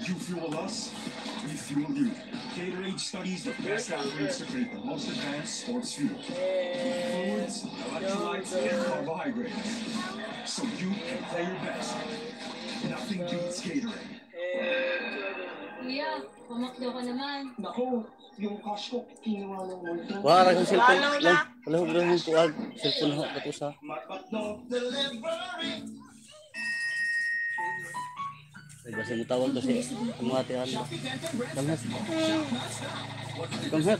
You fuel us, we fuel you. Gatorade studies the best athletes to create the most advanced sports fuel. Fluids, electrolytes, and carbohydrates. So you can play your best. Nothing beats Gatorade. Kuya, pumakdo ka naman. Naku, yung cash ko, kinuha ng multo. Wala kang cellphone lang. Wala ko lang tuwag. Cellphone ho ka to sa. Kasi mo tawag to si kumatihan mo. Come here.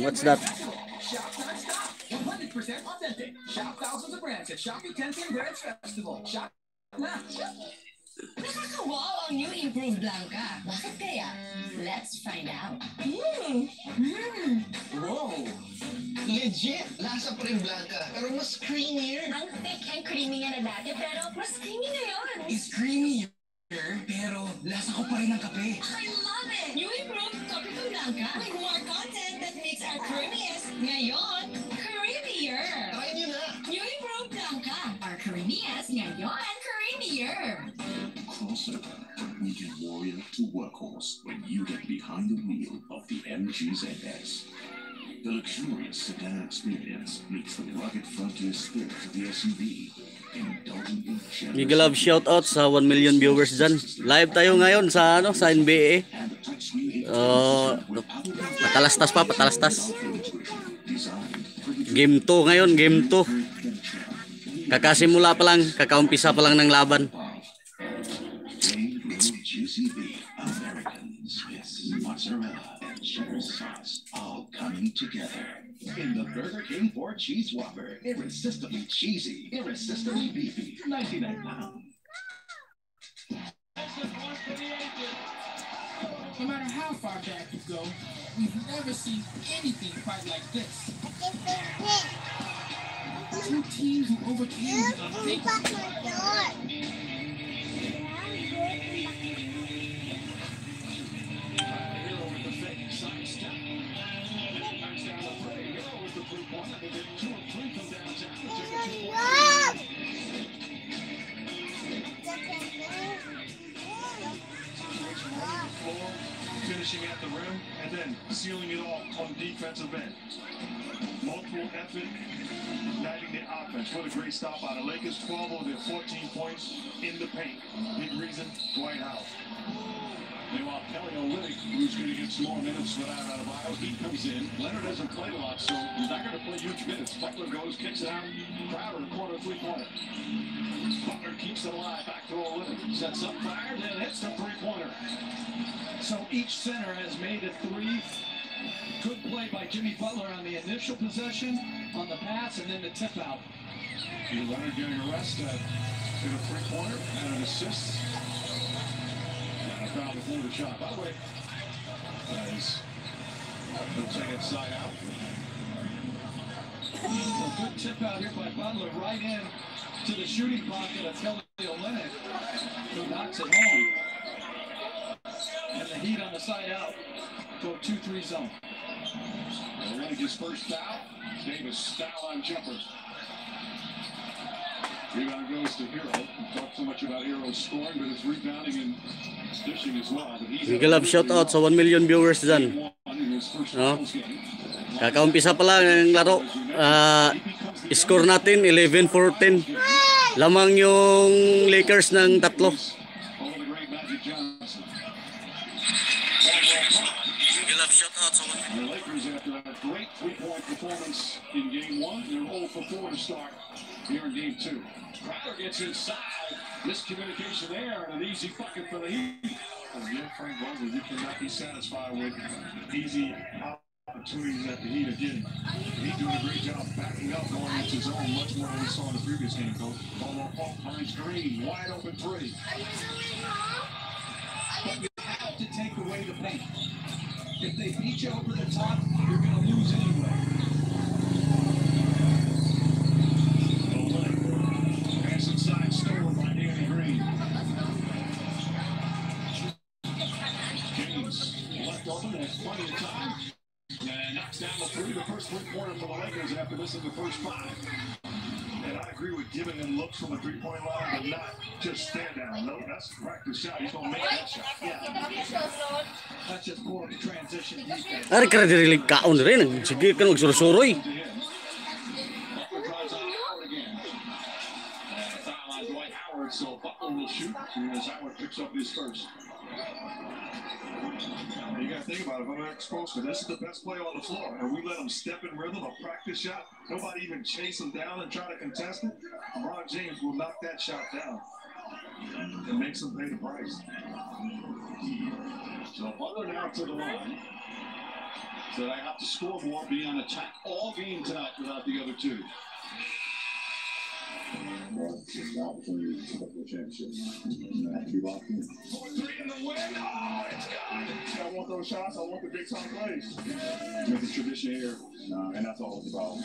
What's that? 100% authentic. Shop thousands of brands at Shopee 10th Brands Festival. Shop now. Nakakawaw ang new improved Blanca. Bakit kaya? Let's find out. Wow! Legit! Lasa pa rin Blanca, pero mas creamier. Ang thick and creamy nga na dati, pero mas creamy ngayon. It's creamier, pero lasa ko pa rin ng kape. I love it! New improved Coffee from Blanca with more content that makes our creamiest ngayon creamier. Try nyo na! New improved Blanca. Our creamiest ngayon creamier. Crossover. We can warrior to workhorse when you get behind the wheel of the MGZS. The luxurious sedan experience meets the rugged frontier spirit of the SUV. Mega love shoutout sa 1 million viewers dyan. Live tayo ngayon sa sa NBA. Patalastas pa, patalastas. Game 2 ngayon, game 2. Kakasimula pa lang, kakaumpisa pa lang ng laban. Together in the Burger King 4 Cheese Whopper. Irresistibly cheesy, irresistibly beefy. 99 pounds. No matter how far back you go, we've never seen anything quite like this. Two teams who overcame the unthinkable. Finishing at the rim and then sealing it all on defensive end. Multiple effort, guiding the offense. What a great stop out of Lakers. 12 of their 14 points in the paint. Big reason, Dwight Howard. Meanwhile, Kelly Olynyk, who's going to get some more minutes for that out of Iowa, he comes in. Leonard hasn't played a lot, so he's not going to play huge minutes. Butler goes, kicks it out. Crowder, corner, three-pointer. Butler keeps it alive. Back to Olynyk. Sets up, fired, and hits the three-pointer. So each center has made a three. Good play by Jimmy Butler on the initial possession, on the pass, and then the tip out. Leonard getting a rest at a three-pointer and an assist. And a foul before the shot. By the way, he'll take it side out. A good tip out here by Butler, right in to the shooting pocket of Kelly Olynyk, who knocks it home. And the Heat on the side out to a 2-3 zone. Olynyk his first foul. Davis style on jumper. Rebound goes to Hero. We talked so much about Hero scoring, but it's rebounding and dishing as well. Mega love shoutout sa 1 million viewers dyan. Kakaumpisa pa lang ang laro. Score natin 11-14. Lamang yung Lakers ng 3. The Lakers, after a great three-point performance in Game 1, they're 0 for 4 to start here in Game 2. Crowder gets inside. Miscommunication there, and an easy bucket for the Heat. Yeah, Frank Vogel, you cannot be satisfied with easy opportunities that the Heat are getting. He's doing a great job backing up, going into zone much more than we saw in the previous game, Coach. Ball finds Green, wide open three. But you have to take away the paint. If they beat you over the top, you're going to lose anyway. Pass inside, stolen by Danny Green. James left open, has plenty of time. And knocks down the three, the first three-pointer for the Lakers after missing the first five. And I agree with giving him looks from the three-point line, but not just stand down. No, that's a practice shot. He's going to make that shot. Yeah. That's just more of a transition defense. Ari kaya diri kaon rin. Sige ka magsurusuroy. So Butler will shoot as Howard picks up his first. You got to think about it. If I'm exposed to this is the best play on the floor, and we let him step in rhythm, a practice shot. Nobody even chase him down and try to contest it. LeBron James will knock that shot down and makes him pay the price. So Butler now to the line. So I have to score more, be on attack all game tonight without the other two. Three in the win. Oh, it's gone. I want those shots. I want the big time plays. Make a tradition here, and that's all it's about.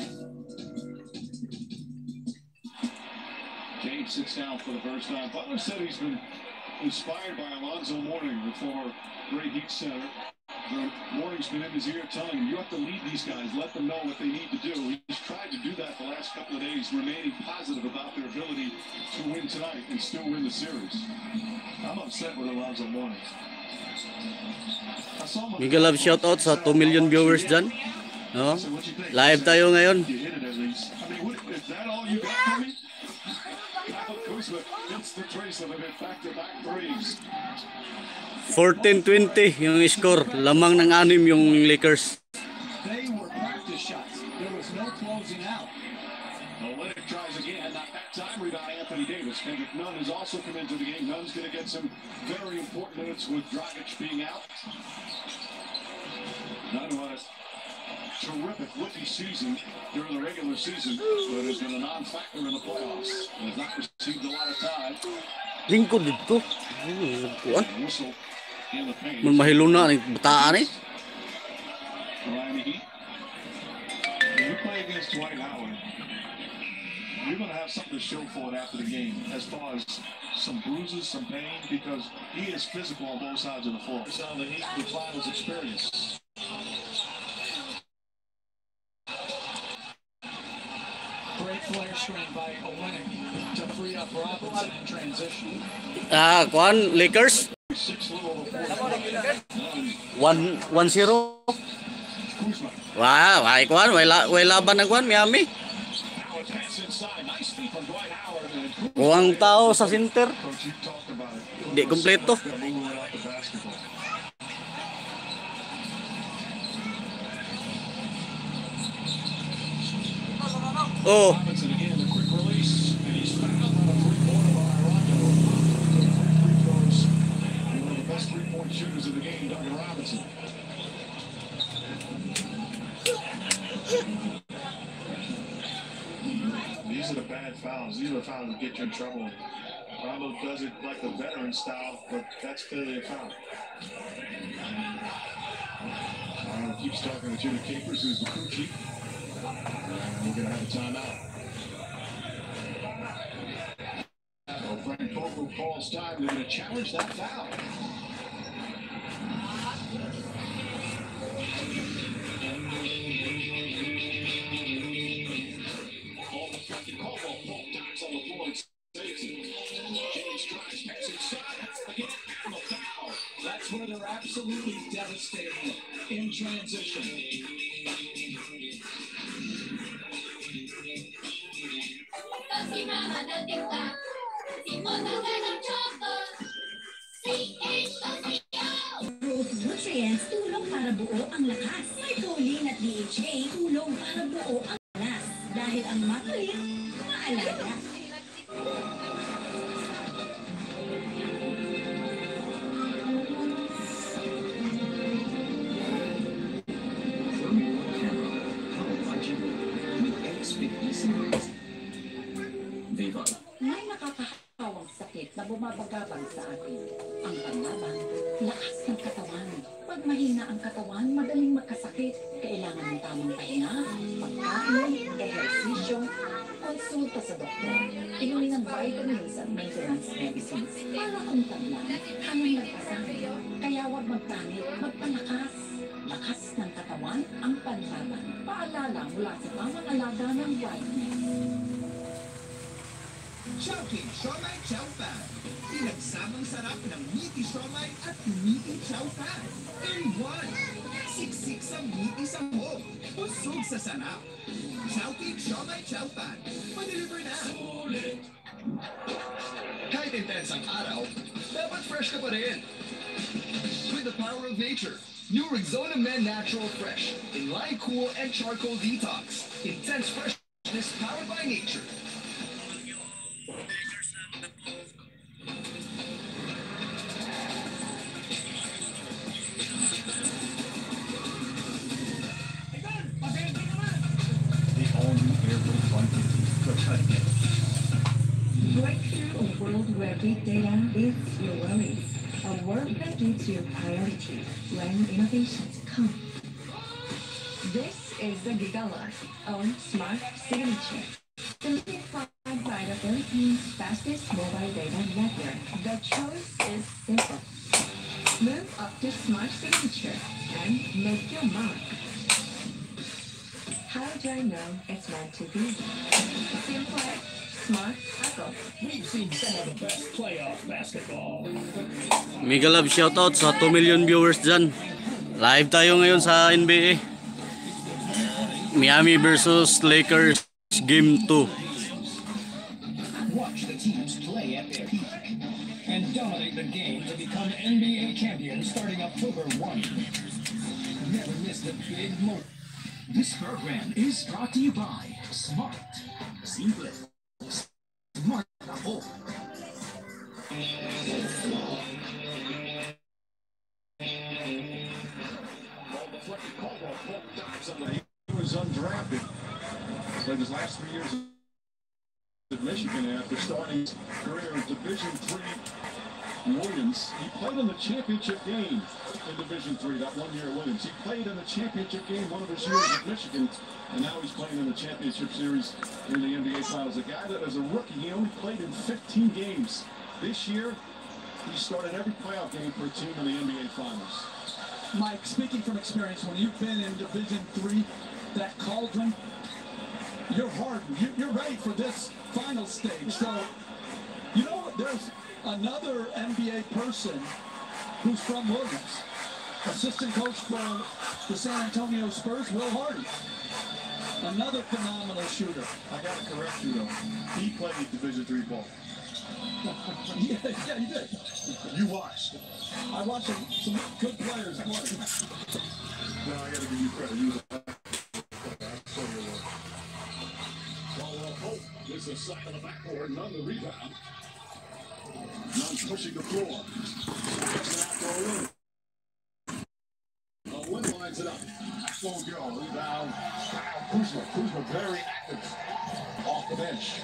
James sits down for the first time. Butler said he's been inspired by Alonzo Mourning, the former great Heat center. Mourning's been in his ear telling him, you have to lead these guys, let them know what they need to do. He's tried to do that the last couple of days, remaining positive about their ability to win tonight and still win the series. I'm upset with Alonzo Mourning. Miguel love shoutout sa 2 million viewers dyan. No? Live tayo ngayon. You hit it at least. I mean, is that all you got for me? Kuzma hits the trace of it, back-to-back threes. 14-20 yung score. Lamang ng 6 yung Lakers. They were practice shots. There was no closing out. Olynyk tries again, not that time. Rebound Anthony Davis. Kendrick Nunn has also come into the game. Nunn's going to get some very important minutes with Dragic being out. Nunn was terrific rookie season during the regular season, but has been a non-factor in the playoffs. And has not received a lot of time. Lingkod dito. Whistle in the paint. Mahilo na ang bataan eh. Miami Heat. When you play against Dwight Howard, you're going to have something to show for it after the game, as far as some bruises, some pain, because he is physical on both sides of the floor. It's on the Heat, the finals experience. Great flare screen by Olynyk to free up Robinson in transition. Lakers 1-0. Wow, way laban ng Miami. Kuwang tao sa center. Di kompleto. Oh. Robinson again, the quick release, and he's fouled on a three-pointer by Rondo. One of the best three-point shooters in the game, Duncan Robinson. These are the bad fouls. These are the fouls that get you in trouble. Rondo does it like the veteran style, but that's clearly a foul. Rondo keeps talking to Jimmy Capers, who's the crew chief. We're going to have a timeout. So Frank Vogel calls time. They're going to challenge that foul. That's where they're absolutely devastating in transition. Growth nutrients tulong para buo ang lakas. May choline at DHA tulong para buo ang lakas. Dahil ang makulit, maalaga. bumabagabag sa atin. Ang panlaban, lakas ng katawan. Pag mahina ang katawan, madaling magkasakit. Kailangan ng tamang pahinga, pagkain, ehersisyo, konsulta sa doktor. Inumin ang vitamins at maintenance medicines para kung taglan, hangang nagpasang. Kaya huwag magpanit, magpalakas. Lakas ng katawan ang panlaban. Paalala mula sa pamangalaga ng vitamin. Chowking Siomai Chow Fan. Pinagsamang sarap ng meaty siomai at meaty chow fan. In one. Siksik sa meaty sa home. Busog sa sarap. Chowking Siomai Chow Fan. Pa-deliver na. Sulit. Kahit intense ang araw, dapat fresh ka pa rin. With the power of nature. New Rexona Men Natural Fresh. Inline Cool and Charcoal Detox. Intense freshness powered by nature. Breakthrough a world where big data is your worries. A world that gives you priority when innovations come. This is the Gigawatt on Smart Signature. Certified by the Philippines' fastest mobile data network. The choice is simple. Move up to Smart Signature and make your mark. How do I know it's meant to be? Simple, smart, Apple. We've seen some of the best playoff basketball. Mega love shoutout sa 2 million viewers dyan. Live tayo ngayon sa NBA. Miami versus Lakers Game 2. Watch the teams play at their peak and dominate the game to become NBA champions starting October 1. Never miss the big moment. This program is brought to you by Smart. Simple. Smart ako. He was undrafted. Played his last 3 years at Michigan after starting his career in Division III Williams. He played in the championship game in Division III that 1 year at Williams. He played in the championship game one of his years at Michigan, and now he's playing in the championship series in the NBA Finals. A guy that as a rookie, he only played in 15 games. This year, he started every playoff game for a team in the NBA Finals. Mike, speaking from experience, when you've been in Division III, that cauldron, you're hardened. You're ready for this final stage. So, you know, there's another NBA person who's from Williams, assistant coach for the San Antonio Spurs, Will Hardy. Another phenomenal shooter. I got to correct you though. He played Division III ball. Yeah, he did. You watched. I watched some good players play. No, I got to give you credit. You was Hope gets a side of the backboard, none the rebound. None pushing the floor. Gets it out to Olin. Olin lines it up. That won't go. Rebound. Kuzma. Kuzma very active off the bench.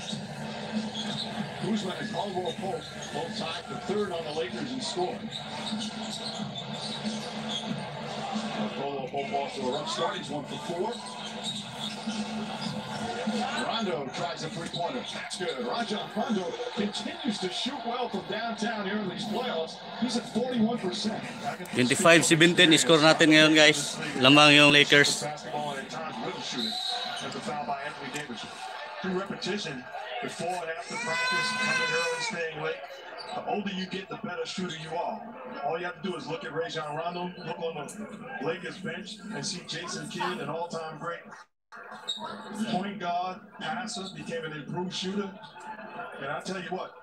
Kuzma and Caldwell Pope both tied for third on the Lakers in scoring. Caldwell Pope off to a rough start. He's 1 for 4. Rondo tries a three-pointer. That's good. Rajon Rondo continues to shoot well from downtown here in these playoffs. He's at 41%. 25-17 score natin ngayon, guys. Lamang yung Lakers. Through repetition, before and after practice, coming early, staying late. The older you get, the better shooter you are. All you have to do is look at Rajon Rondo, look on the Lakers bench, and see Jason Kidd, an all-time great point guard, passer, became an improved shooter. And I tell you what,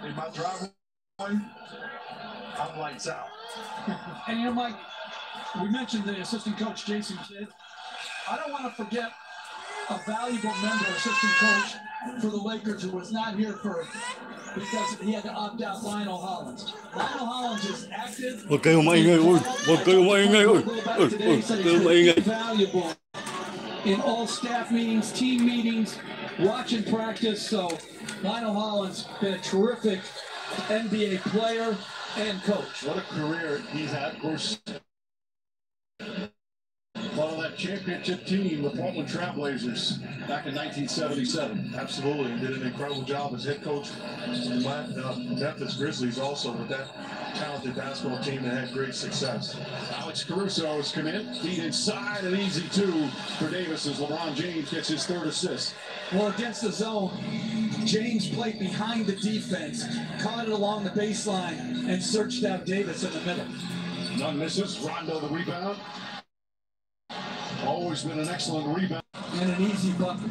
in my driveway, I'm lights out. And you know, Mike, we mentioned the assistant coach, Jason Kidd. I don't want to forget a valuable member, assistant coach for the Lakers, who was not here because he had to opt out, Lionel Hollins. Lionel Hollins is active. Huwag kayong maingay, uy. Huwag kayong maingay, uy. Huwag kayong maingay. Valuable in all staff meetings, team meetings, watching practice. So Lionel Hollins been a terrific NBA player and coach. What a career he's had. Of course, part of that championship team, the Portland Trailblazers, back in 1977. Absolutely, did an incredible job as head coach in Memphis Grizzlies also with that talented basketball team that had great success. Alex Caruso has come in, feet inside, an easy two for Davis as LeBron James gets his third assist. Well, against the zone, James played behind the defense, caught it along the baseline, and searched out Davis in the middle. None misses. Rondo the rebound. Always been an excellent rebound. And an easy bucket.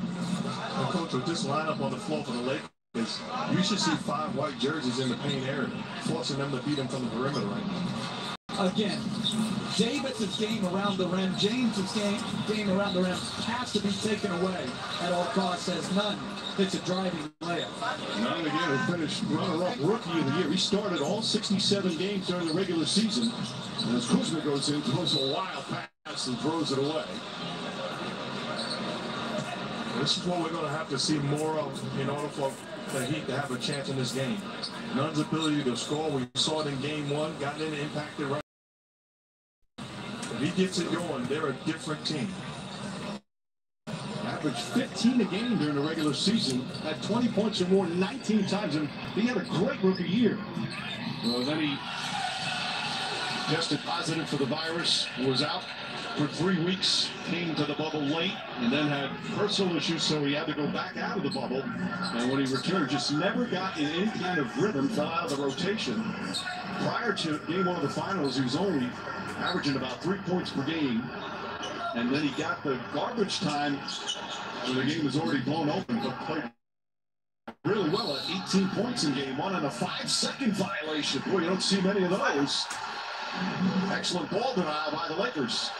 Well, Coach, with this lineup on the floor for the Lakers, you should see 5 white jerseys in the paint area, forcing them to beat them from the perimeter right now. Again, Davis's game around the rim, James's game around the rim has to be taken away at all costs, as Nunn hits a driving layup. Nunn again who finished runner-up rookie of the year. He started all 67 games during the regular season. And as Kuzma goes in, throws a wild pass and throws it away. This is what we're going to have to see more of in order for the Heat to have a chance in this game. Nunn's ability to score, we saw it in game 1, got in and impacted right. If he gets it going, they're a different team. Averaged 15 a game during the regular season, had 20 points or more 19 times, and he had a great rookie year. Well, then he tested positive for the virus, was out for 3 weeks, came to the bubble late, and then had personal issues, so he had to go back out of the bubble. And when he returned, just never got in any kind of rhythm, fell out of the rotation. Prior to game 1 of the finals, he was only averaging about 3 points per game. And then he got the garbage time when the game was already blown open, but played really well at 18 points in game 1 and a 5-second violation. Boy, you don't see many of those. Excellent ball denial by the Lakers.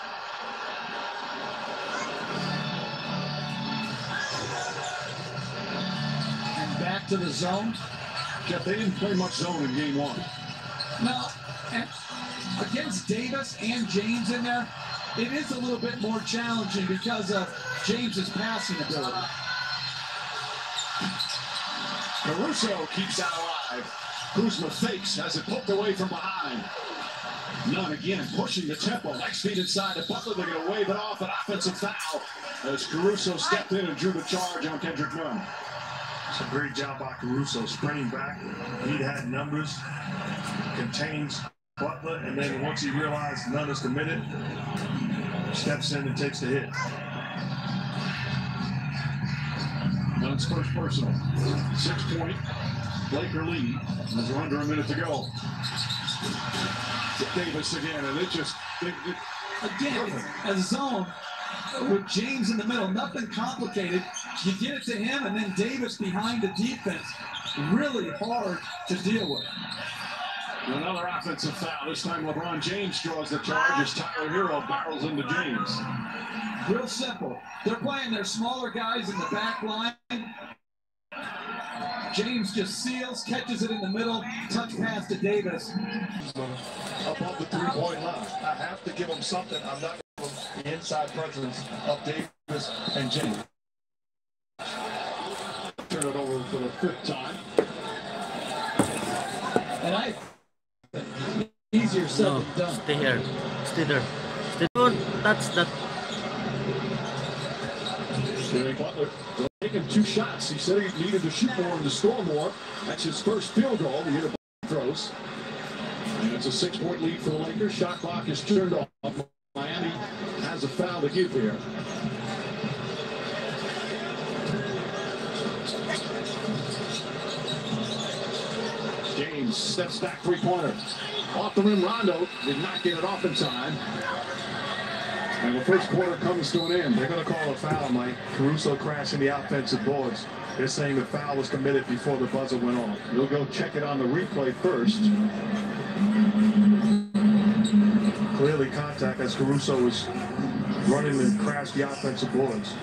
And back to the zone. Jeff, they didn't play much zone in game 1. No, and against Davis and James in there, it is a little bit more challenging because of James's passing ability. Caruso keeps that alive. Kuzma fakes, has it poked away from behind. Nunn again pushing the tempo. Next feet inside to Butler. They're going to wave it off. An offensive foul as Caruso stepped in and drew the charge on Kendrick Nunn. It's a great job by Caruso sprinting back. He had numbers, contains Butler, and then once he realized Nunn is committed, steps in and takes the hit. Nunn's first personal. 6-point Laker lead as we're under a minute to go. Davis again, and it just... Again, a zone with James in the middle, nothing complicated. You get it to him, and then Davis behind the defense. Really hard to deal with. Another offensive foul. This time LeBron James draws the charge as Tyler Hero barrels into James. Real simple. They're playing their smaller guys in the back line. James just seals, catches it in the middle, touch pass to Davis. Above the 3-point line. I have to give him something. I'm not going to give him the inside presence of Davis and James. Turn it over for the 5th time. And easier said than done. Stay here. Stay there. Stay. Don't touch that. Jimmy Butler taking 2 shots. He said he needed to shoot more and to score more. That's his first field goal. He hit a throws. And it's a 6-point lead for the Lakers. Shot clock is turned off. Miami has a foul to give here. James steps back 3-pointer. Off the rim, Rondo did not get it off in time. And the first quarter comes to an end. They're going to call a foul, Mike. Caruso crashing the offensive boards. They're saying the foul was committed before the buzzer went off. We'll go check it on the replay first. Clearly contact as Caruso was running and crashed the offensive boards.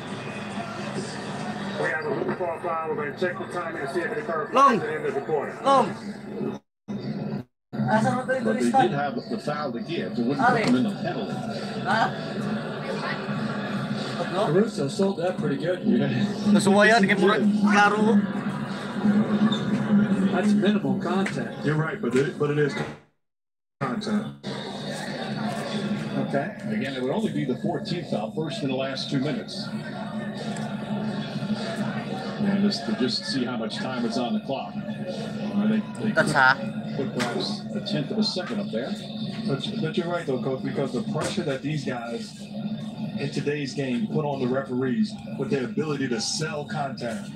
We have a look for a foul. We're going to check the timing to see if it occurred Long. at the end of the quarter. Long. But they did have the foul to give. It wouldn't put them in the penalty. Caruso sold that pretty good. Yeah. Nasuwayan kay murag klaro. That's minimal contact. You're right, but it is contact. Okay. Again, it would only be the 14th foul, first in the last 2 minutes. And just to see how much time it's on the clock. They That's hot. put perhaps a tenth of a second up there. But you're right, though, Coach, because the pressure that these guys in today's game put on the referees with their ability to sell contact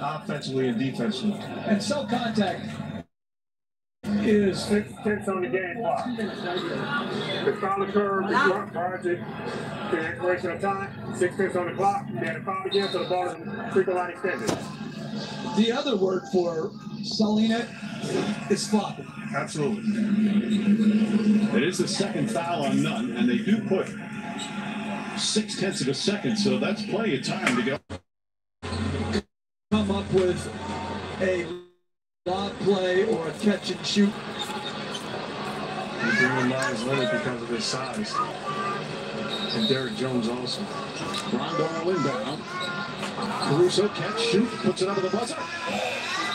offensively and defensively. And sell contact is 6 tenths on the game clock. The foul occurred prior to the expiration of time. 6 tenths on the clock. They had a foul again, so the ball is free throw line extended. the other word for selling it is flopping. Absolutely. It is the second foul on Nunn, and they do put 0.6 of a second, so that's plenty of time to go. Come up with a lob play or a catch and shoot. They bring in Myers Leonard because of his size. And Derek Jones also. Rondor inbound. Caruso catch, shoot, puts it under the buzzer.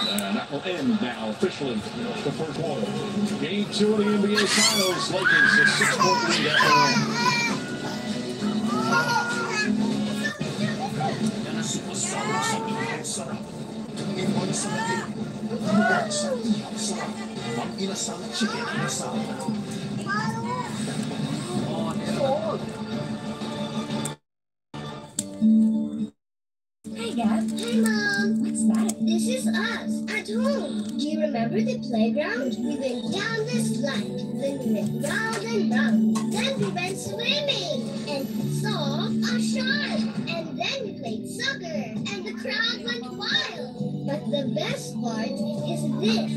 And that will end now officially the first quarter. Game 2 of the NBA Finals. Lakers a 6-point lead at Hi, Gab. Hi, Mom. What's that? This is us at home. Do you remember the playground? We went down the slide, then we went round and round. Then we went swimming and saw a shark. And then we played soccer and the crowd went wild. But the best part is this.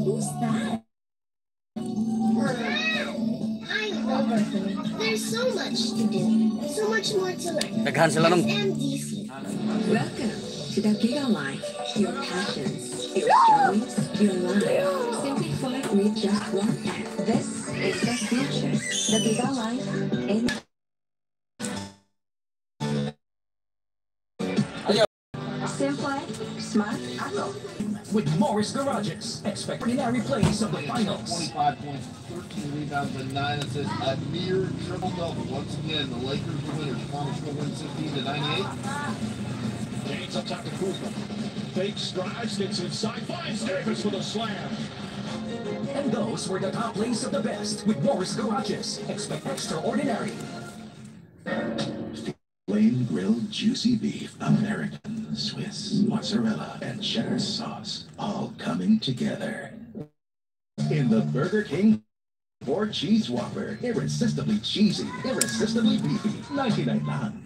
Who's that? I love our family. There's so much to do. So much more to learn. Naghan sila ng MDC. Welcome to the Giga Life. Your passions, your stories, your life. Simplified with just one app. This is the future. The Giga Life in simple, smart, With Morris Garages, expect ordinary plays of the finals. 25 points, 13 rebounds, and 9 assists. A near triple-double. Once again, the Lakers are winners. Thomas will win 16-98. James up top to Kuzma. Fake strides, gets inside, finds Davis with a slam. And those were the top plays of the best with Morris Garages. Expect extraordinary. Plain grilled juicy beef, American, Swiss, mozzarella, and cheddar sauce, all coming together. In the Burger King 4 Cheese Whopper, irresistibly cheesy, irresistibly beefy, 99 lang.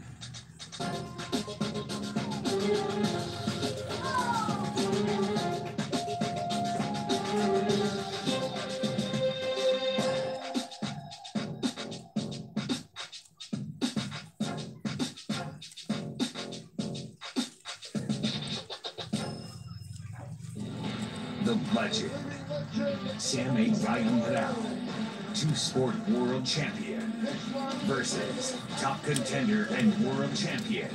The legend, Miame two-sport world champion, versus top contender and world champion,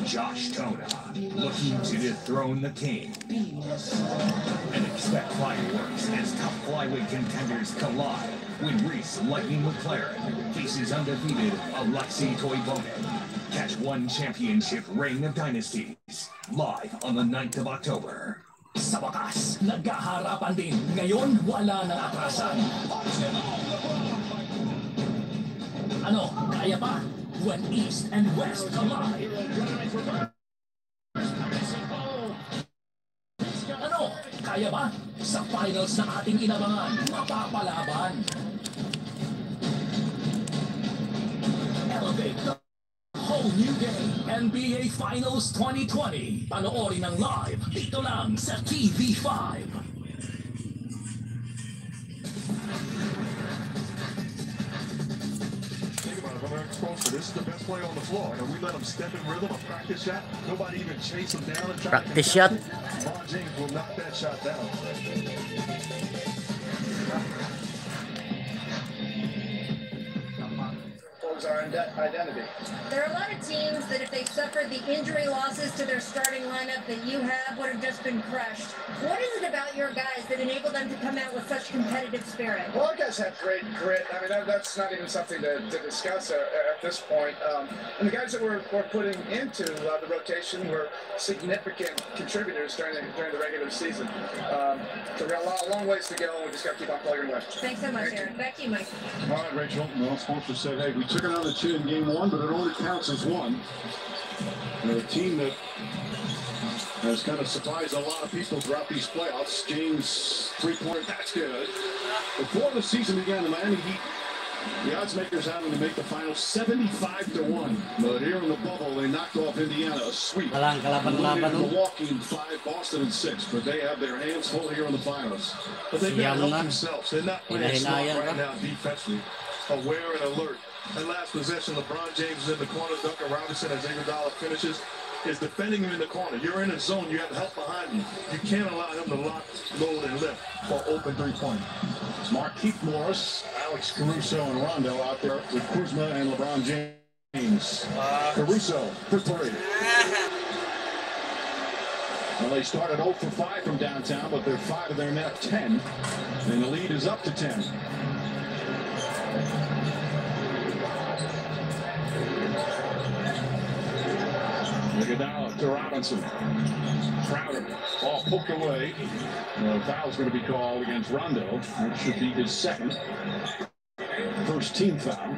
Josh Tona, looking to dethrone the king. And expect fireworks as top flyweight contenders collide when Reese Lightning McLaren faces undefeated Alexei Toivonen. Catch one championship reign of dynasties, live on the 9th of October. Sa wakas, nagkaharapan din. Ngayon, wala nang atrasan. Ano, kaya pa? When East and West collide. Ano, kaya ba? Sa finals na ating inabangan, mapapalaban. Elevate the whole new day. NBA Finals 2020. Panoorin ng live dito lang sa TV5. Think about it, when they're exposed to this is the best play on the floor. And we let them step in rhythm, a practice shot. Nobody even chase them down and try practice to shot. LeBron James will knock that shot down. our identity. There are a lot of teams that if they suffered the injury losses to their starting lineup that you have would have just been crushed. What is it about your guys that enabled them to come out with such competitive spirit? Well, our guys have great grit. I mean, that's not even something to discuss at this point. And the guys that we're putting into the rotation were significant contributors during the regular season. So we got a long ways to go, and we just got to keep on plugging away. Thanks so much, Aaron. Back to you, Mike. All right, Rachel. Well, Sponsor said, hey, we took it on the chin in game one, but it only counts as one. They're a team that has kind of surprised a lot of people throughout these playoffs. James, three-pointer, that's good. Before the season began, the Miami Heat, the odds makers had them to make the final 75-1. But here in the bubble, they knocked off Indiana, a sweep. Milwaukee in 5, Boston in 6. But they have their hands full here in the finals. But they can't help themselves. They're not playing smart right now defensively. Aware and alert. That last possession, LeBron James is in the corner. Duncan Robinson, as Iguodala finishes, is defending him in the corner. You're in a zone. You have help behind you. You can't allow him to lock, load, and lift for open three-point. Markieff Morris, Alex Caruso, and Rondo out there with Kuzma and LeBron James. Caruso for 3. Well, they started 0 for 5 from downtown, but they're 5 of their net 10, and the lead is up to 10. Iguodala to Robinson. Crowder, ball poked away. Foul's going to be called against Rondo. That should be his second. First team foul.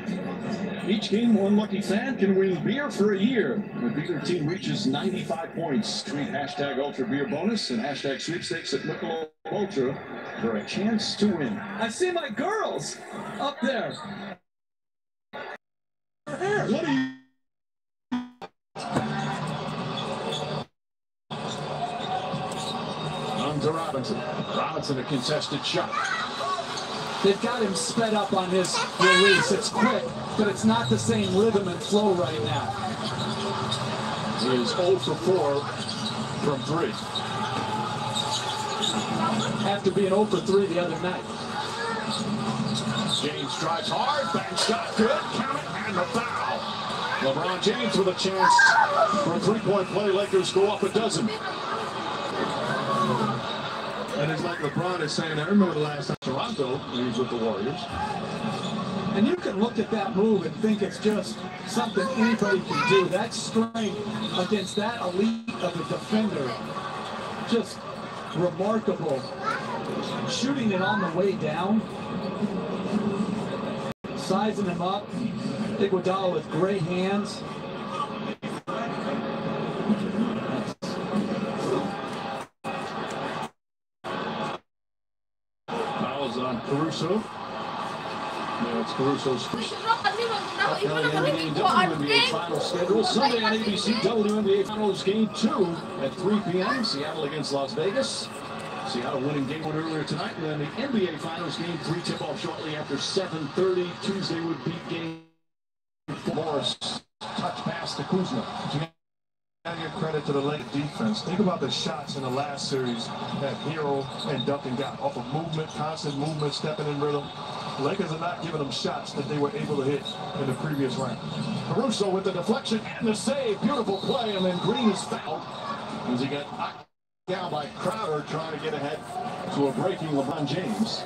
Each game, one lucky fan can win beer for a year. If either team reaches 95 points, tweet hashtag Ultra Beer Bonus and hashtag Sweepstakes at Michelob Ultra for a chance to win. I see my girls up there. What are you? To Robinson. Robinson, a contested shot. They've got him sped up on his release. It's quick, but it's not the same rhythm and flow right now. He is 0 for 4 from 3. After being 0 for 3 the other night. James drives hard, bang shot, good, count it, and the foul. LeBron James with a chance for a three-point play. Lakers go up a dozen. And it's like LeBron is saying, I remember the last time Toronto, he was with the Warriors. And you can look at that move and think it's just something anybody can do. That strength against that elite of a defender, just remarkable. Shooting it on the way down, sizing him up. Iguodala with great hands. On Caruso. Now it's Caruso's first. WNBA Finals schedule Sunday on ABC. WNBA Finals Game 2 at 3 p.m. Seattle against Las Vegas. Seattle winning Game 1 earlier tonight, and then the NBA Finals Game 3 tip-off shortly after 7:30. Tuesday would be Game 4. Morris touch pass to Kuzma. Give credit to the Lakers defense. Think about the shots in the last series that Hero and Duncan got off of movement, constant movement, stepping in rhythm. The Lakers are not giving them shots that they were able to hit in the previous round. Caruso with the deflection and the save. Beautiful play, and then Green is fouled as he got knocked down by Crowder trying to get ahead to a breaking LeBron James.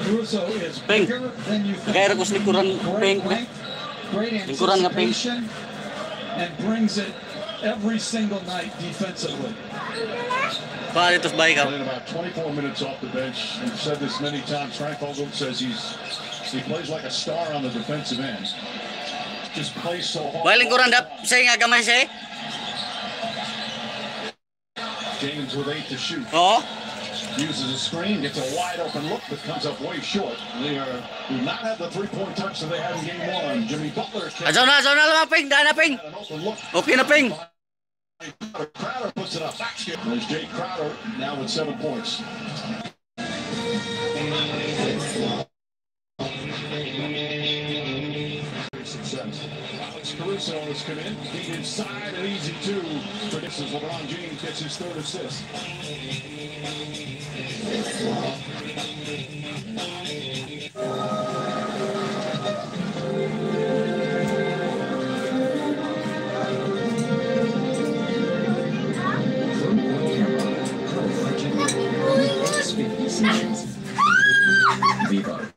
Caruso is bigger than you think. Great anticipation and brings it every single night defensively. Playing about 24 minutes off the bench. I've said this many times. Frank Vogel says he plays like a star on the defensive end. Just plays so hard. James with 8 to shoot. Uses a screen, gets a wide open look, but comes up way short. They do not have the three-point touch that they had in Game 1. Jimmy Butler. Okay na ping. Crowder puts it up. There's Jay Crowder now with 7 points. Success. Alex Caruso Caruso has come in. He inside an easy two. For this is LeBron James gets his third assist. Viva.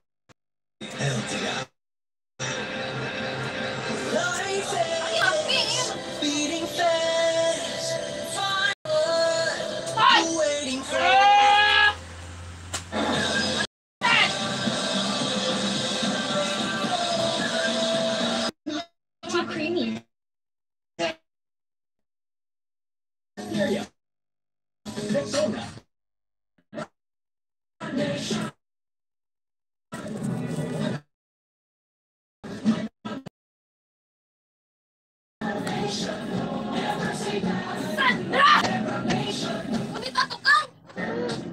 LTL. Beating fast, waiting for. Too creamy.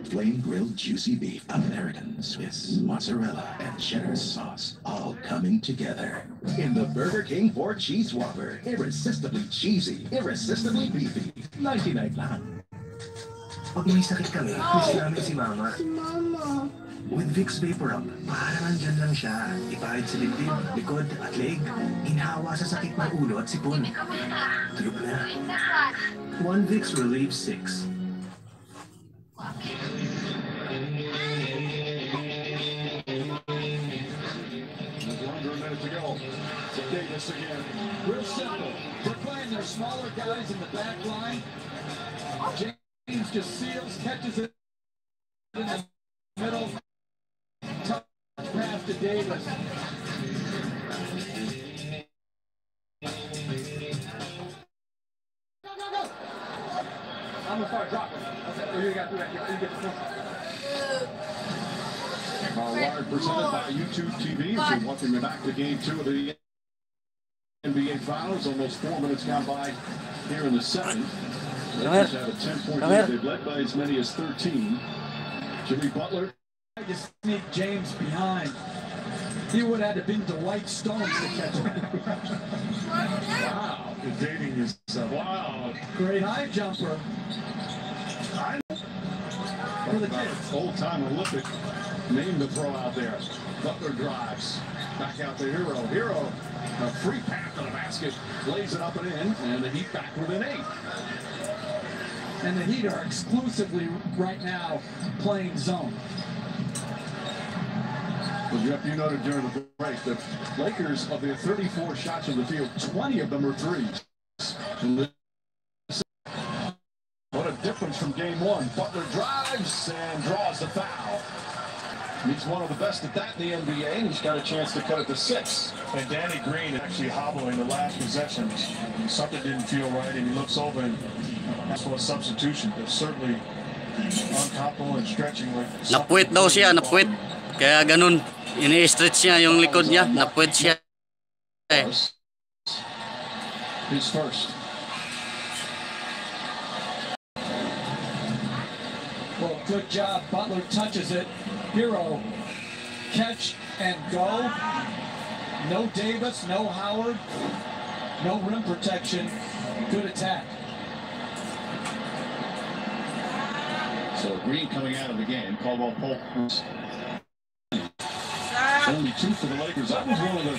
Flame grilled juicy beef, American, Swiss, mozzarella, and cheddar sauce, all coming together in the Burger King 4 Cheese Whopper. Irresistibly cheesy, irresistibly beefy. 99 lang. Pag may sakit kami, miss namin si Mama. Si Mama. With Vicks Vapor Rub, parang andyan lang siya. Ipahid sa dibdib, likod at leg. Ginhawa sa sakit ng ulo at sipon. Tulog na. One Vicks relieves 6. Under a minute to go. So Davis again. Real simple. They're playing their smaller guys in the back line. James just seals, catches it in the middle. Tough pass to Davis. No. I'm gonna start dropping. Okay, you got to do that. You get the point. Live presented by YouTube TV. As we welcome you back to Game 2 of the NBA Finals. Almost 4 minutes gone by here in the seventh. Lakers have a 10-point lead. They've led by as many as 13. Jimmy Butler. I just sneak James behind. He would have had to been Dwight Stones to catch him. Wow, dating yourself. Wow. Great high jumper. For the kids. Old-time Olympic name to throw out there. Butler drives. Back out to Hero. Hero, a free pass to the basket. Lays it up and in. And the Heat back within 8. And the Heat are exclusively right now playing zone. Well, Jeff, you noted during the break that Lakers, of their 34 shots in the field, 20 of them are threes. What a difference from game 1. Butler drives and draws the foul. He's one of the best at that in the NBA, and he's got a chance to cut it to 6. And Danny Green actually hobbling the last possession. Something didn't feel right, and he looks over and asks for a substitution. They're certainly uncomfortable and stretching. Napuwit daw siya, napuwit. Kaya ganun, ini-stretch niya yung likod niya. Napuwit siya. His first. Well, good job. Butler touches it. Hero, catch and go. No Davis, no Howard, no rim protection. Good attack. So Green coming out of the game. Caldwell Pope. Only 2 for the Lakers. That was one of the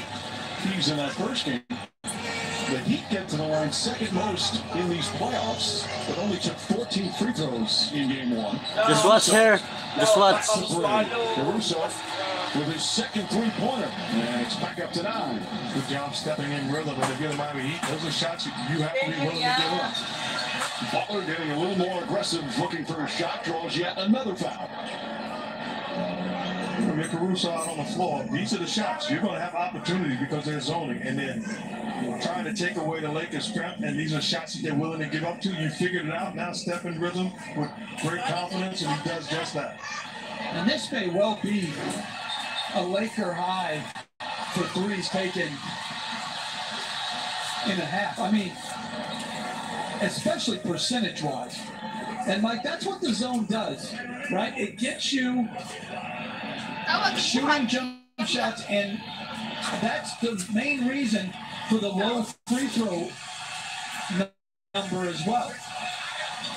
keys in that first game. The Heat get to the line second most in these playoffs, but only took 14 free throws in game 1. Just watch here. Just watch. Caruso with his second three-pointer. And it's back up to 9. Good job stepping in rhythm when they get the Miami Heat. Those are shots you have to be willing to give up. Butler getting a little more aggressive, looking for a shot, draws yet another foul. When you're Caruso out on the floor, these are the shots. You're going to have opportunity because they're zoning. And then trying to take away the Lakers' strength, and these are shots that they're willing to give up to. You figured it out. Now step in rhythm with great confidence, and he does just that. And this may well be a Laker high for threes taken in a half. I mean, especially percentage-wise. And, Mike, that's what the zone does, right? It gets you shooting jump shots, and that's the main reason for the low free throw number as well.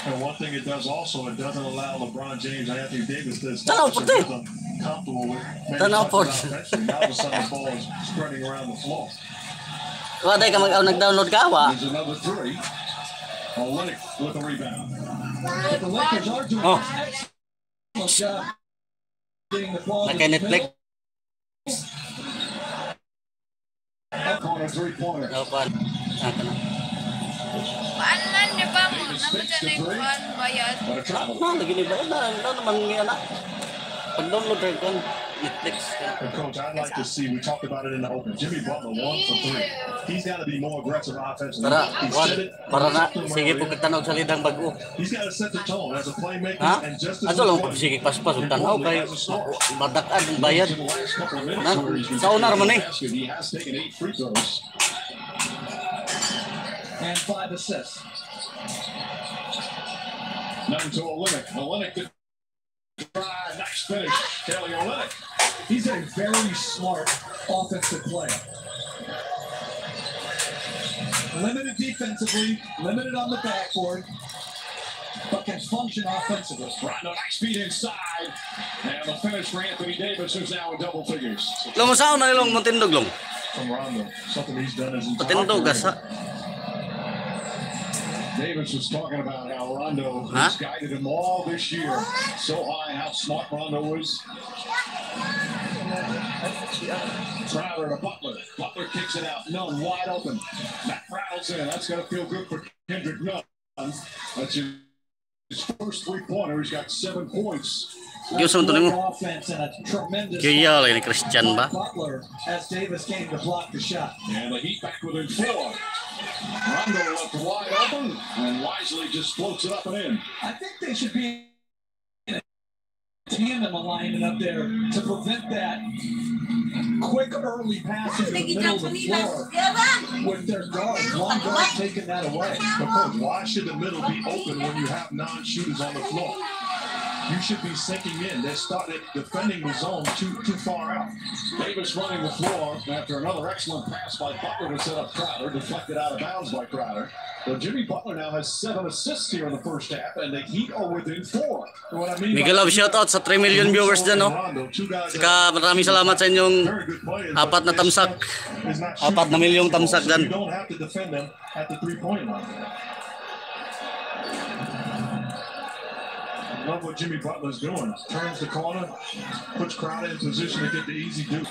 And one thing it does also, it doesn't allow LeBron James and Anthony Davis to establish a rhythm comfortable with. Now all of a sudden the ball is spreading around the floor. There's another three. Olynyk with a rebound. But the Lakers are doing an excellent job getting the ball to the middle. On a three-pointer. Paalan niya ba mo? Naman na yung bayad? Lagi ni bayad na naman yan. Pag-download rin kan Netflix. Coach, I'd like to see, we talked about it in the open, Jimmy Butler 1 for 3. He's got to be more aggressive offensively. Para na, sige po kagtanaw sa lidang bago. He's got to set the tone as a playmaker and just as ato lang po sige pas-pas ug tanaw kay badak-an ang bayad. Sa una man eh. He has taken 8 free throws. And 5 assists. Now to Olynyk. Olynyk to try. Nice finish. Kelly Olynyk. He's a very smart offensive player. Limited defensively, limited on the backboard, but can function offensively. Rondo, nice feed inside. And the finish for Anthony Davis, who's now in double figures. Lumasaw na ilong matindog long. From Rondo, something he's done is patindog asa. Davis was talking about how Rondo has guided him all this year. So high, how smart Rondo is. Crowder to Butler. Butler kicks it out. Nunn wide open. That rattles in. That's going to feel good for Kendrick Nunn. That's his first three-pointer. He's got 7 points. Gusto mo offense and a tremendous Kaya ni Christian ba? Butler as Davis came to block the shot. And the Heat back within 4. Rondo left wide open and wisely just floats it up and in. I think they should be in a tandem alignment up there to prevent that quick early pass in the middle of the floor with their guards. One guard taking that away. Because why should the middle be open when you have non-shooters on the floor? You should be sinking in. They started defending the zone too far out. Davis running the floor after another excellent pass by Butler to set up Crowder, deflected out of bounds by Crowder. But Jimmy Butler now has 7 assists here in the first half, and the Heat are within 4. What I mean Miguel Love shoutout sa 3 million viewers dyan, no? Saka maraming salamat sa inyong 4 na tamsak. 4 na milyong tamsak dyan. You don't have to defend them at the three-point line. Love what Jimmy Butler's doing. Turns the corner, puts Crowder in position to get the easy deuce.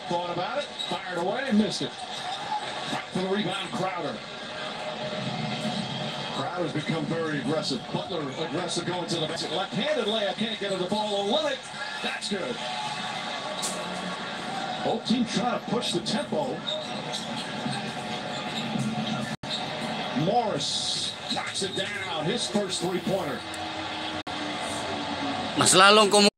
Thought about it, fired away and missed it. Back for the rebound, Crowder. Crowder's become very aggressive. Butler aggressive going to the basket. Left-handed layup, can't get to the ball. Olynyk, that's good. Both teams trying to push the tempo. Morris knocks it down. His first three-pointer. Mas lalong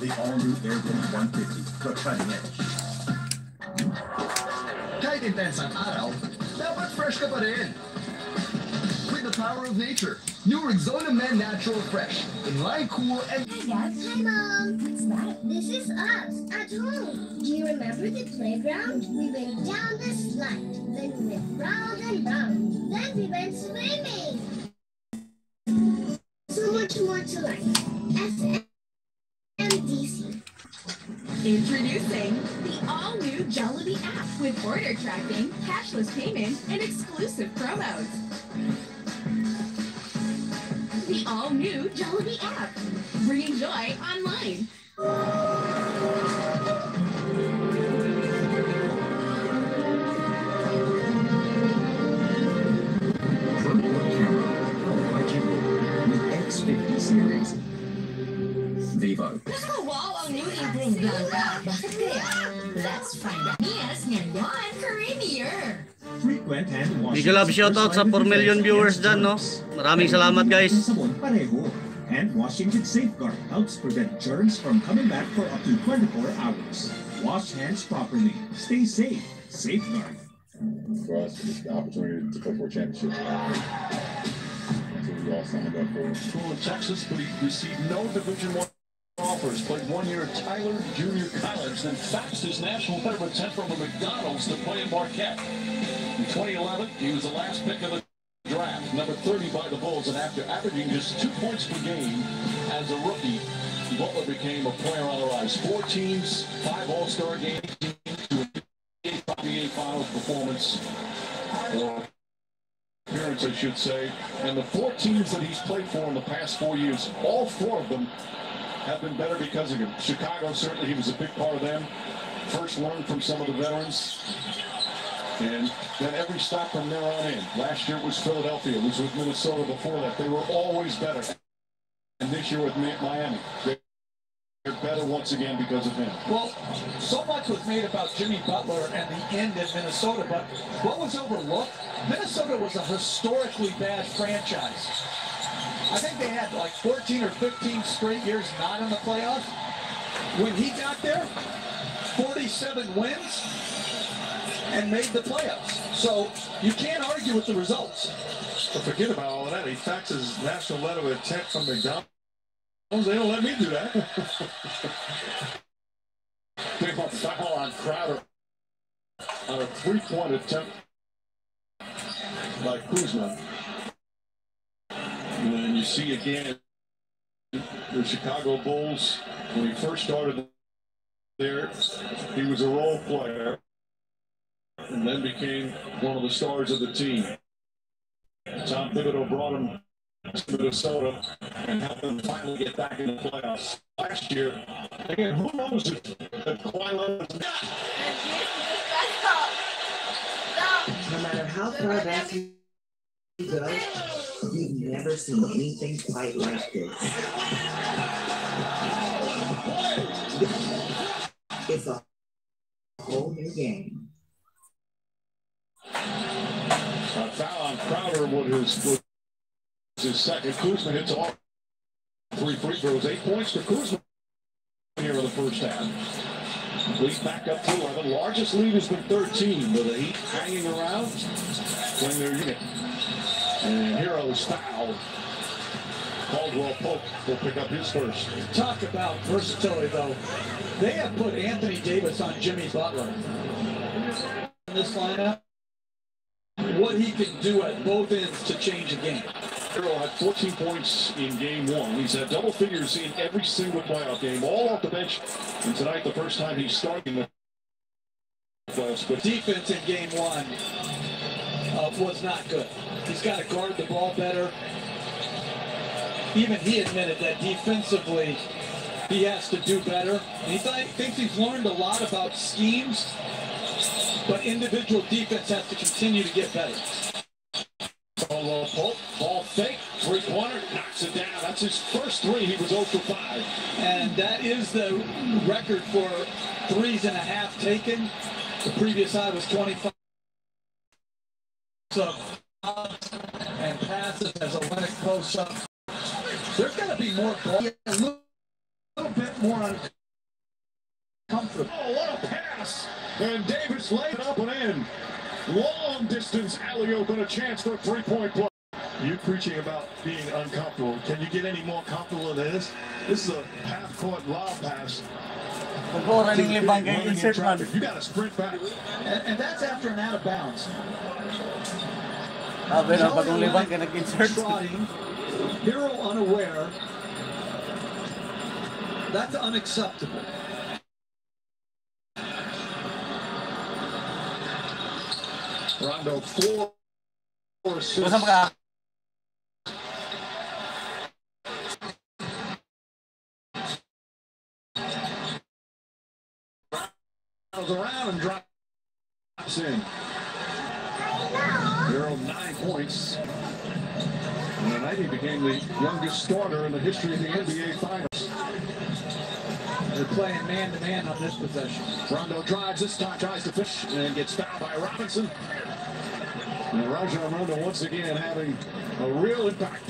The all-new Airblade 150 for cutting edge. Kahit intense ang araw, dapat fresh ka pa rin. With the power of nature, new Rexona Men Natural Fresh. Inline cool and... Hi, Dad. Hi, Mom. What's that? This is us, at home. Do you remember the playground? We went down the slide, then we went round and round, then we went swimming. So much more to life. FMDC. Introducing the all-new Jollibee app with order tracking, cashless payment, and exclusive promos. The all-new Jollibee app, bringing joy online. with X50 series. Vivo. Wow, ang new improved Blanca. Basta Bakit kaya? Let's find out. Yes, ngayon, Premier. Frequent hand washing. Big love shoutout sa 4 million viewers dyan, no? Maraming salamat, guys. Hand washing with Safeguard helps prevent germs from coming back for up to 24 hours. Wash hands properly. Stay safe. Safeguard. For us, it's the opportunity to play for a championship. We all signed up for school in Texas, but he received no Division I offers. Played 1 year at Tyler Junior College, then faxed his national letter of intent from the McDonald's to play in Marquette. In 2011, he was the last pick of the draft, number 30 by the Bulls, and after averaging just 2 points per game as a rookie, Butler became a player on the rise. 4 teams, 5 All-Star games, to an NBA Finals performance. Appearance, I should say, and the 4 teams that he's played for in the past 4 years, all 4 of them have been better because of him. Chicago, certainly he was a big part of them. First learned from some of the veterans, and then every stop from there on in. Last year it was Philadelphia, it was with Minnesota before that. They were always better. And this year with Miami, they're better once again because of him. Well, so much was made about Jimmy Butler and the end in Minnesota, but what was overlooked? Minnesota was a historically bad franchise. I think they had like 14 or 15 straight years not in the playoffs. When he got there, 47 wins and made the playoffs. So you can't argue with the results. But forget about all of that. He faxes national letter of intent from McDonald's. They don't let me do that. They want foul on Crowder on a 3-point attempt by Kuzma. And then you see again the Chicago Bulls, when he first started there, he was a role player and then became one of the stars of the team. Tom Thibodeau brought him to Minnesota and helped them finally get back in the playoffs last year. Again, who knows if Kawhi Leonard... No matter how far back you go, you've never seen anything quite like this. It's a whole new game. A foul on Crowder was his second. Kuzma hits all 3 free throws. 8 points for Kuzma here in the first half. Lead back up to 11. Largest lead has been 13, with the Heat hanging around playing their unit. And Hero's foul. Caldwell Pope will pick up his first. Talk about versatility, though. They have put Anthony Davis on Jimmy Butler in this lineup. What he can do at both ends to change a game. Hero had 14 points in game 1. He's had double figures in every single playoff game, all off the bench. And tonight, the first time he's starting the playoffs. But defense in game 1 was not good. He's got to guard the ball better. Even he admitted that defensively he has to do better. And he thinks he's learned a lot about schemes, but individual defense has to continue to get better. Caldwell Pope, ball fake, 3-pointer, knocks it down. That's his first 3. He was 0 for 5. And that is the record for 3.5 taken. The previous high was 25. So, and passes as Olynyk posts up. There's got to be more ball, a little bit more uncomfortable. Oh, what a pass! And Davis laid it up and in. Long distance alley-oop and a chance for a 3-point play. You preaching about being uncomfortable. Can you get any more comfortable than this? This is a half-court lob pass. You got to sprint back. And that's after an out of bounds. Trotting, Hero unaware. That's unacceptable. Rondo 4 assists. Around and drops in. Hero 9 points. And tonight he became the youngest starter in the history of the NBA Finals. They're playing man-to-man on this possession. Rondo drives this time, tries to fish, and gets fouled by Robinson. And Rajon Rondo once again having a real impact.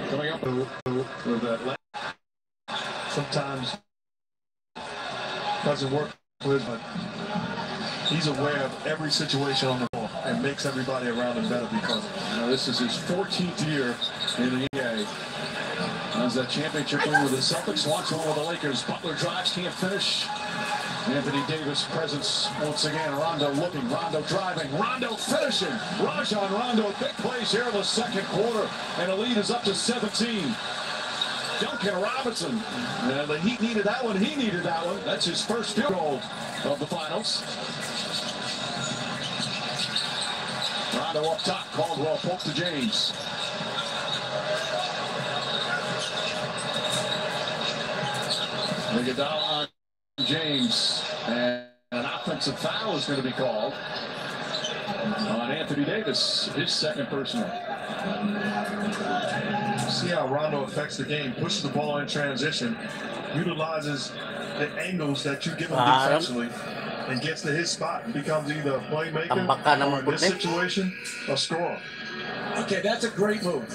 Coming up with that sometimes doesn't work with, but he's aware of every situation on the ball and makes everybody around him better because of it. This is his 14th year in the NBA. As that championship win with the Celtics, watch one with the Lakers. Butler drives, can't finish. Anthony Davis presence once again. Rondo looking, Rondo driving, Rondo finishing. Rajon Rondo, big plays here in the second quarter, and the lead is up to 17. Duncan Robinson, the Heat needed that one, he needed that one. That's his first field goal of the finals. Rondo up top, Caldwell poke to James. Iguodala on James, and an offensive foul is going to be called on Anthony Davis, his second personal. See how Rondo affects the game, pushes the ball in transition, utilizes the angles that you give him defensively, and gets to his spot and becomes either a playmaker or in this situation, a scorer. Okay, that's a great move.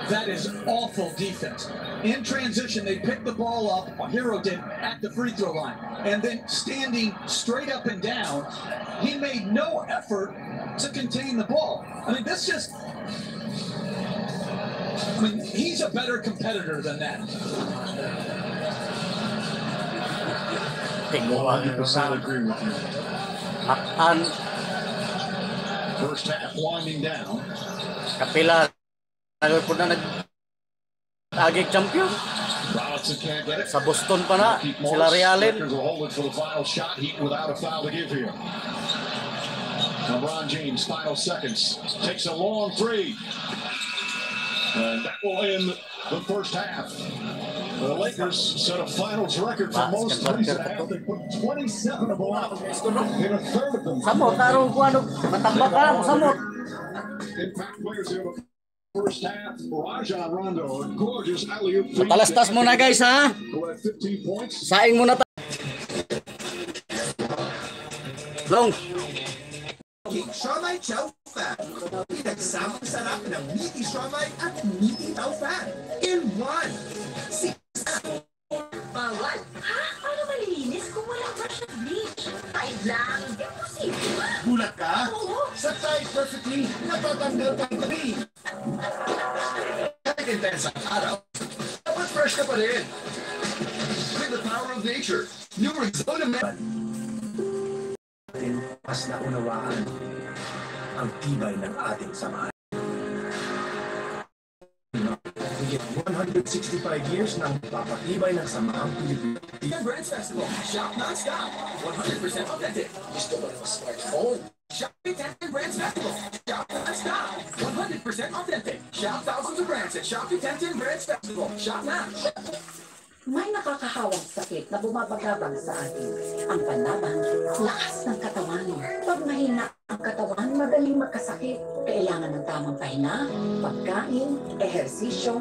That is awful defense. In transition, they picked the ball up, Hero did, at the free throw line. And then standing straight up and down, he made no effort to contain the ball. I mean, this just... I mean, he's a better competitor than that. 100% agree with you. First half winding down. Kapila, nagpun na nag-agig champion. Robinson can't get it. Sa Boston pa na, sila Realin. Lakers will hold it for the final shot. Heat without a foul to give here. LeBron James, final seconds, takes a long three. And that will end the first half. The Lakers set a finals record for most threes in a half. They put 27 of them out in a third of them. Samot, tarong ko ano, matambak ka lang, samot. Impact players here in the first half. Rajon Rondo, a gorgeous alley-oop. Matalastas mo na guys ha. 15 points. Saing mo na tayo. Long. Strawmite Chow Fan. Pinagsamang sarap ng meaty strawmite at meaty chow fan in one. Bawal? Ha? Paano malilinis kung walang brush at bleach? Tide lang. Imposible. Gulat ka? Oo. Sa Tide Perfectly, natatanggal ka gabi. Kahit intense ang araw, dapat fresh ka pa rin. With the power of nature, new Rexona mas naunawaan ang tibay ng ating samahan. Higit 165 years ng papatibay ng samahang Pilipinas. Brands Festival, shop non-stop, 100% authentic. Gusto mo ng smartphone? Shop Shopee Brands Festival, shop non-stop, 100% authentic. Shop thousands of brands at Shopee Brands Festival. Shop now. May nakakahawang sakit na bumabagabag sa atin. Ang panlaban, lakas ng katawan. Pag mahina ang katawan, madaling magkasakit. Kailangan ng tamang pahinga, pagkain, ehersisyo,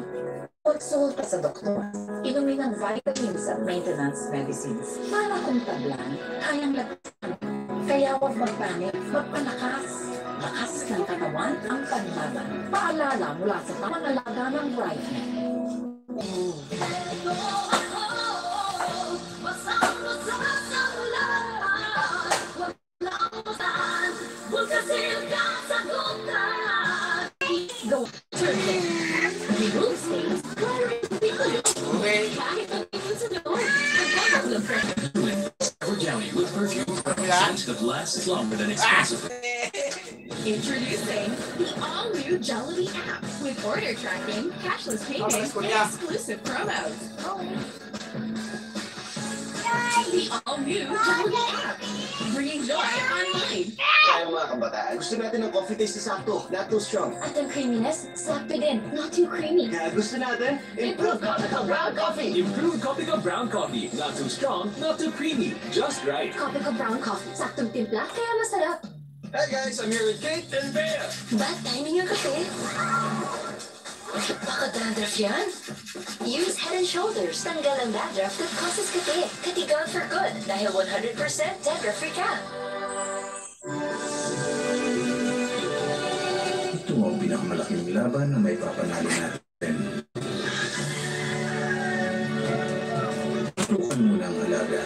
pagsulta sa doktor, inumin ng vitamins at maintenance medicines. Para kung tablan, kayang lagpasan. Kaya huwag magpanik, magpalakas. Lakas ng katawan ang panlaban. Paalala mula sa tamang alaga ng Brightnet. Go remove stains, with perfume that lasts longer than expensive. Introducing the all-new Jollibee app with order tracking, cashless payment, and exclusive promos. The all-new Jollibee app, bringing joy online. Kaya mga kabataan, gusto natin ng coffee taste na sakto, not too strong. At ang creaminess, sakto din, not too creamy. Kaya gusto natin, improved Copico Brown Coffee. Improved Copico Brown Coffee. Not too strong, not too creamy. Just right. Copico Brown Coffee, saktong timpla, kaya masarap. Hey guys, I'm here with Kate and Bea. Bad timing yung kape. Baka dandruff yan? Use Head and Shoulders. Tanggal ang dandruff that causes kati. Katigang for good dahil 100% dandruff-free ka. Ito ang pinakamalaking laban na may papanalo natin. Tutukan muna ang halaga.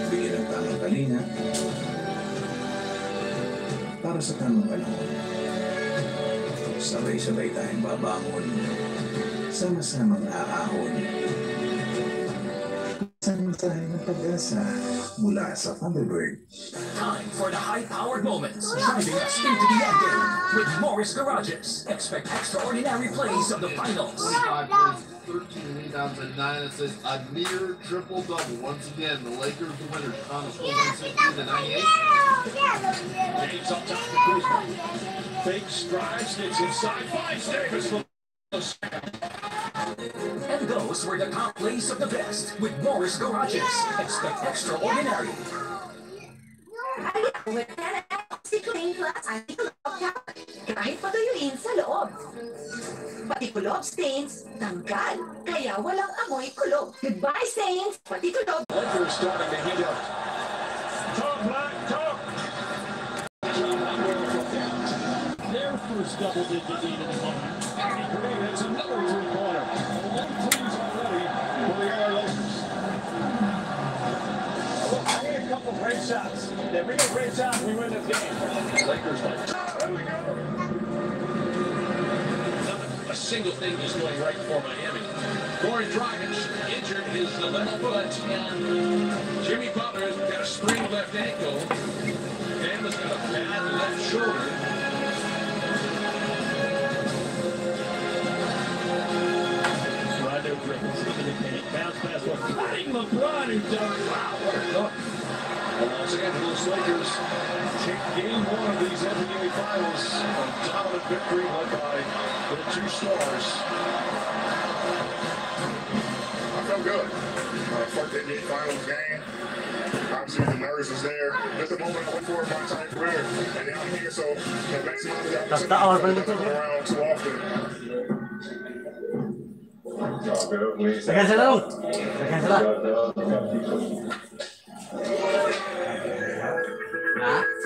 Bigyan ng tamang kalina para sa tamang panahon. Sabay-sabay tayong babangon. Sama-samang aahon. Isang mensahe ng pag-asa mula sa Thunderbird. Time for the high-powered moments, driving us into the endgame. With Morris Garages, expect extraordinary plays of the finals. 25 points, 13 rebounds, and 9 assists. A near triple-double. Once again, the Lakers, the winners, Thomas 116-98. James up top to Kuzma. Fake strides, gets inside, finds Davis for And those were the top plays of the best with Morris Garages. Expect extraordinary. Si Clean Plus ay kulob ka kahit patuyuin sa loob. Pati kulob stains, tanggal, kaya walang amoy kulob. Goodbye stains, pati kulob. Lakers starting to heat up. Talk, Black, talk. Their first double-digit lead in the month. It's another three-pointer. 1 threes already for the LA Lakers. I need a couple great shots. They bring a great shot, we win this game. Lakers like There we go. not a single thing is going right for Miami. Corey Dragic injured his left foot, and Jimmy Butler's got a sprained left ankle. Bama's got a bad left shoulder. Rondo dribbles into the paint. Bounce pass for fighting LeBron, who does wow. What a look. The Los Angeles Lakers take game 1 of these NBA Finals. A dominant victory led by the 2 stars. I felt good. First NBA Finals game. Obviously, the nerves was there. Just the moment I went for in my entire career. And now I'm here, so maximize the opportunity. It doesn't come around too often. Tekan sila dong. Tekan sila.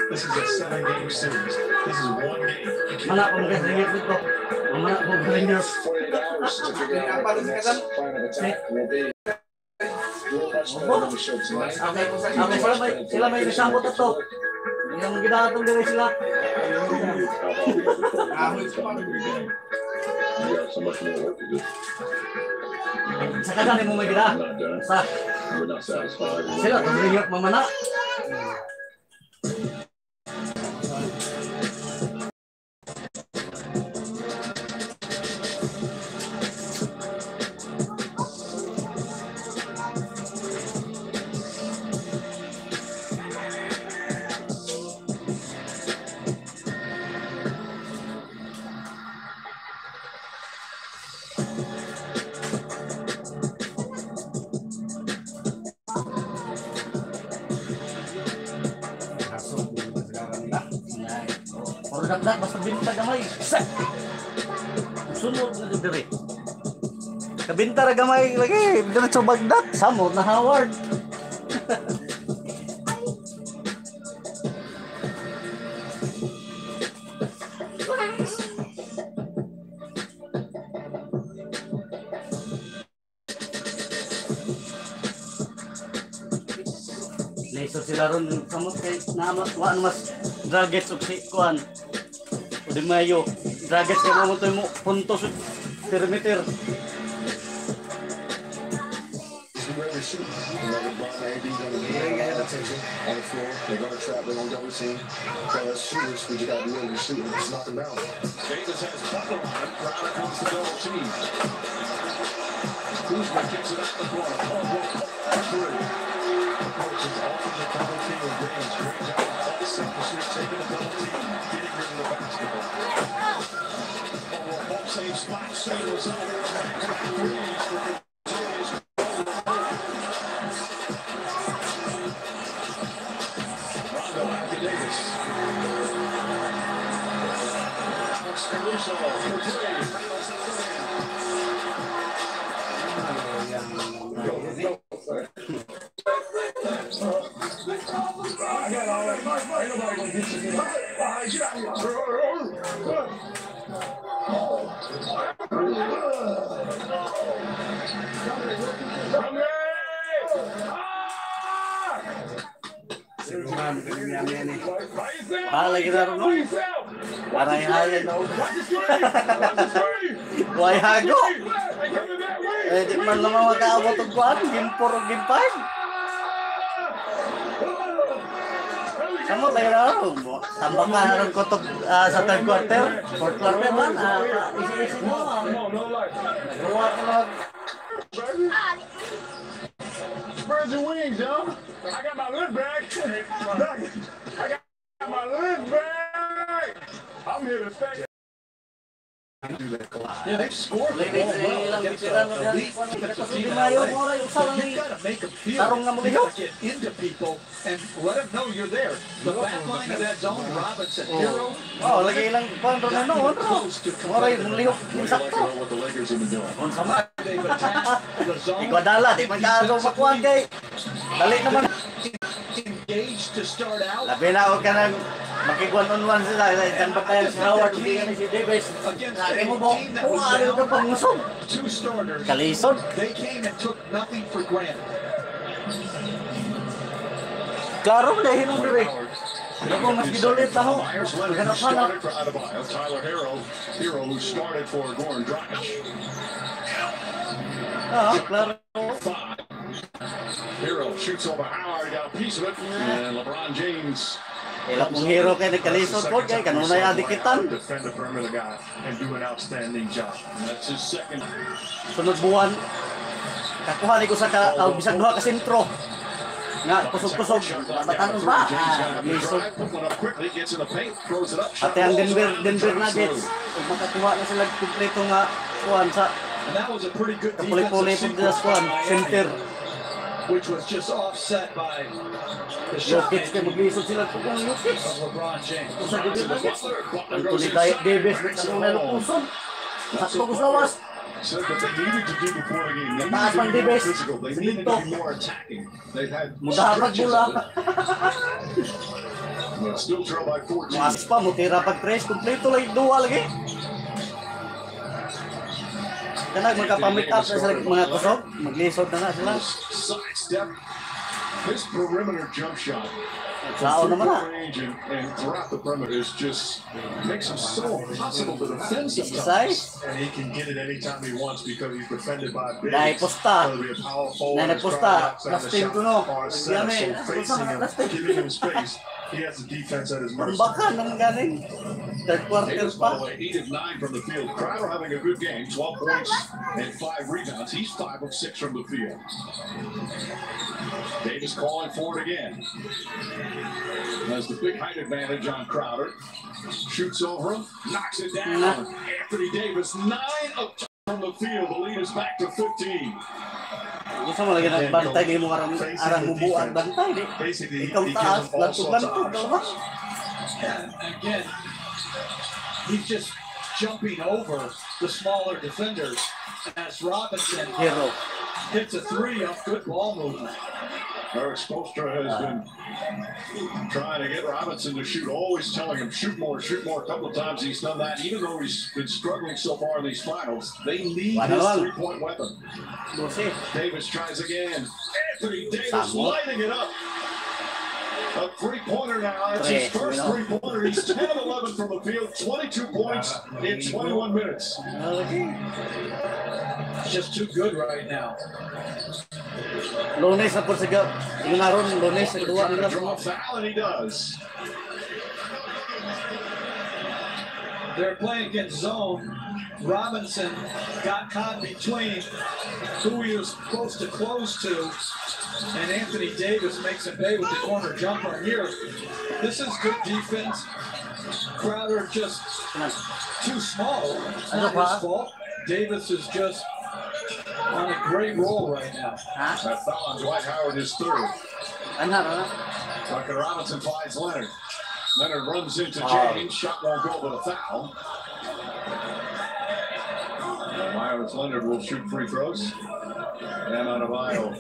This is a 7-game series. This is 1 game. Mana kung kasingit dito. Mana kung kasingit. 48 hours to figure out what the next plan of attack will be. Real much better than we showed tonight. Okay, sila may isambot ito. Hindi naman ginatong dire sila. We got so much more work to do. Sa kasan mo may gina. Sa. We're not satisfied. Sila, tumingak mamana. Dagdag basta binta gamay. Sunod na dire. Kabinta ra gamay lagi, diretso bagdak, samot na Howard. Leso sila ron samot kay namat wa mas dragets og si kuan. Di mayo, dragets kay mo mo puntos perimeter. Shoot. You know, LeBron and AD going to have attention on the floor. They're going to trap, they're going to double team. So as shooters, we just got to be able to shoot and just knock them down. Davis has Butler on him. Crowder comes to double team. Kuzma kicks it out the corner. Paul Wolf, through. Coach is often the double team of James. James out of selfishly taking a double team, getting rid of the basketball. Paul Wolf, same spot, same result. Back-to-back threes for the Davis. Alex Caruso Tahan ko ni Miame yan eh. Halay kita rin nun. Haray-hayan na ako. Buhay hago. Eh, di man naman makaabot ang kuhan. Game 4 o Game 5. Kamu tayo na rin. Tambang ka na rin ko sa third quarter. Fourth quarter man. Isi-isi mo. Nagawa ka na. Spread your wings, yo. I got my lid back. I got my lid back. I'm here to stay. Yeah, they've scored the ball well. You've got to make them feel get into people and let them know you're there. The back line of that zone, Robinson, Hero. Oh, lagi ilang pan ron ano, Moray mulihok ni sakto. What the Lakers have been doing. On sama. Ikaw dala, di man ka makuha kay. Dali naman. Engaged to start out. Labi na ako ka nang makikwan-on-one sila. Kan ba kaya si Howard, hindi ka si Davis. Lagi mo ba? Ano ka pangusog? Two starters. Kalisod. They came and took nothing for granted. Klaro na hinong diri. Ano ko mas gidulit na ho. Hanap-hanap. Tyler Hero who started for Goran Dragic. Klaro. Hero shoots over Howard, got a piece of it, and LeBron James. Ilang mong hero kay nagkalisod ko kay kanunay adikitan. Defend the perimeter guy and do an outstanding job. That's his second. Sunod buwan. Kakuha ni ko sa bisag duha ka sentro. Nga kusog-kusog. Batan ba? Lisod. Ate ang Denver Nuggets. Ug makakuha na sila kompleto nga kuan sa. And that was a pretty good defensive center, which was just offset by the shot of LeBron James. Said that they needed to do before the game. They needed to be more physical. They needed to be more attacking. They've had stretches of it. Still trail by 14. Mas pa mo tira pag tres kompleto lang duwa lagi. Kanag magka-pamit up na sila mga kusog, maglisod na na sila. Sidestep. His perimeter jump shot. Sao naman na. And throughout the perimeter is just makes him so impossible to defend sometimes. And he can get it anytime he wants because he's defended by bigs. Naiposta. Naiposta. Last team ko no. Miame. Facing him, giving him space. He has the defense at his mercy. Baka nang galing. Third quarter pa. By the way, 8 of 9 from the field. Crowder having a good game, 12 points and 5 rebounds. He's 5 of 6 from the field. Davis calling for it again. Has the big height advantage on Crowder. Shoots over him, knocks it down. Anthony Davis, 9 of 10 from the field. The lead is back to 15. Gusto mo lagi nagbantay, di mo arang mubuan bantay, di. Ikaw taas, lantog-lantog daw ba? Again, he's just jumping over the smaller defenders as Robinson hits a 3 off good ball movement. Eric Spoelstra has been trying to get Robinson to shoot, always telling him shoot more, shoot more. A couple of times he's done that, even though he's been struggling so far in these finals. They need his three-point weapon. Davis tries again. Anthony Davis lighting it up. A three-pointer now. That's his first three-pointer. He's 10 of 11 from the field, 22 points in 21 minutes. It's just too good right now. Lunes na po siya. Yung naroon, Lunes, kedua nila. Foul, and he does. They're playing against zone. Robinson got caught between who he was supposed to close to, and Anthony Davis makes a pay with the corner jumper. Here, this is good defense. Crowder just too small. It's not his fault. Davis is just on a great roll right now. That foul on Dwight Howard is third. Duncan Robinson finds Leonard. Leonard runs into James. Shot won't go, but a foul. Myers Leonard will shoot free throws. And Adebayo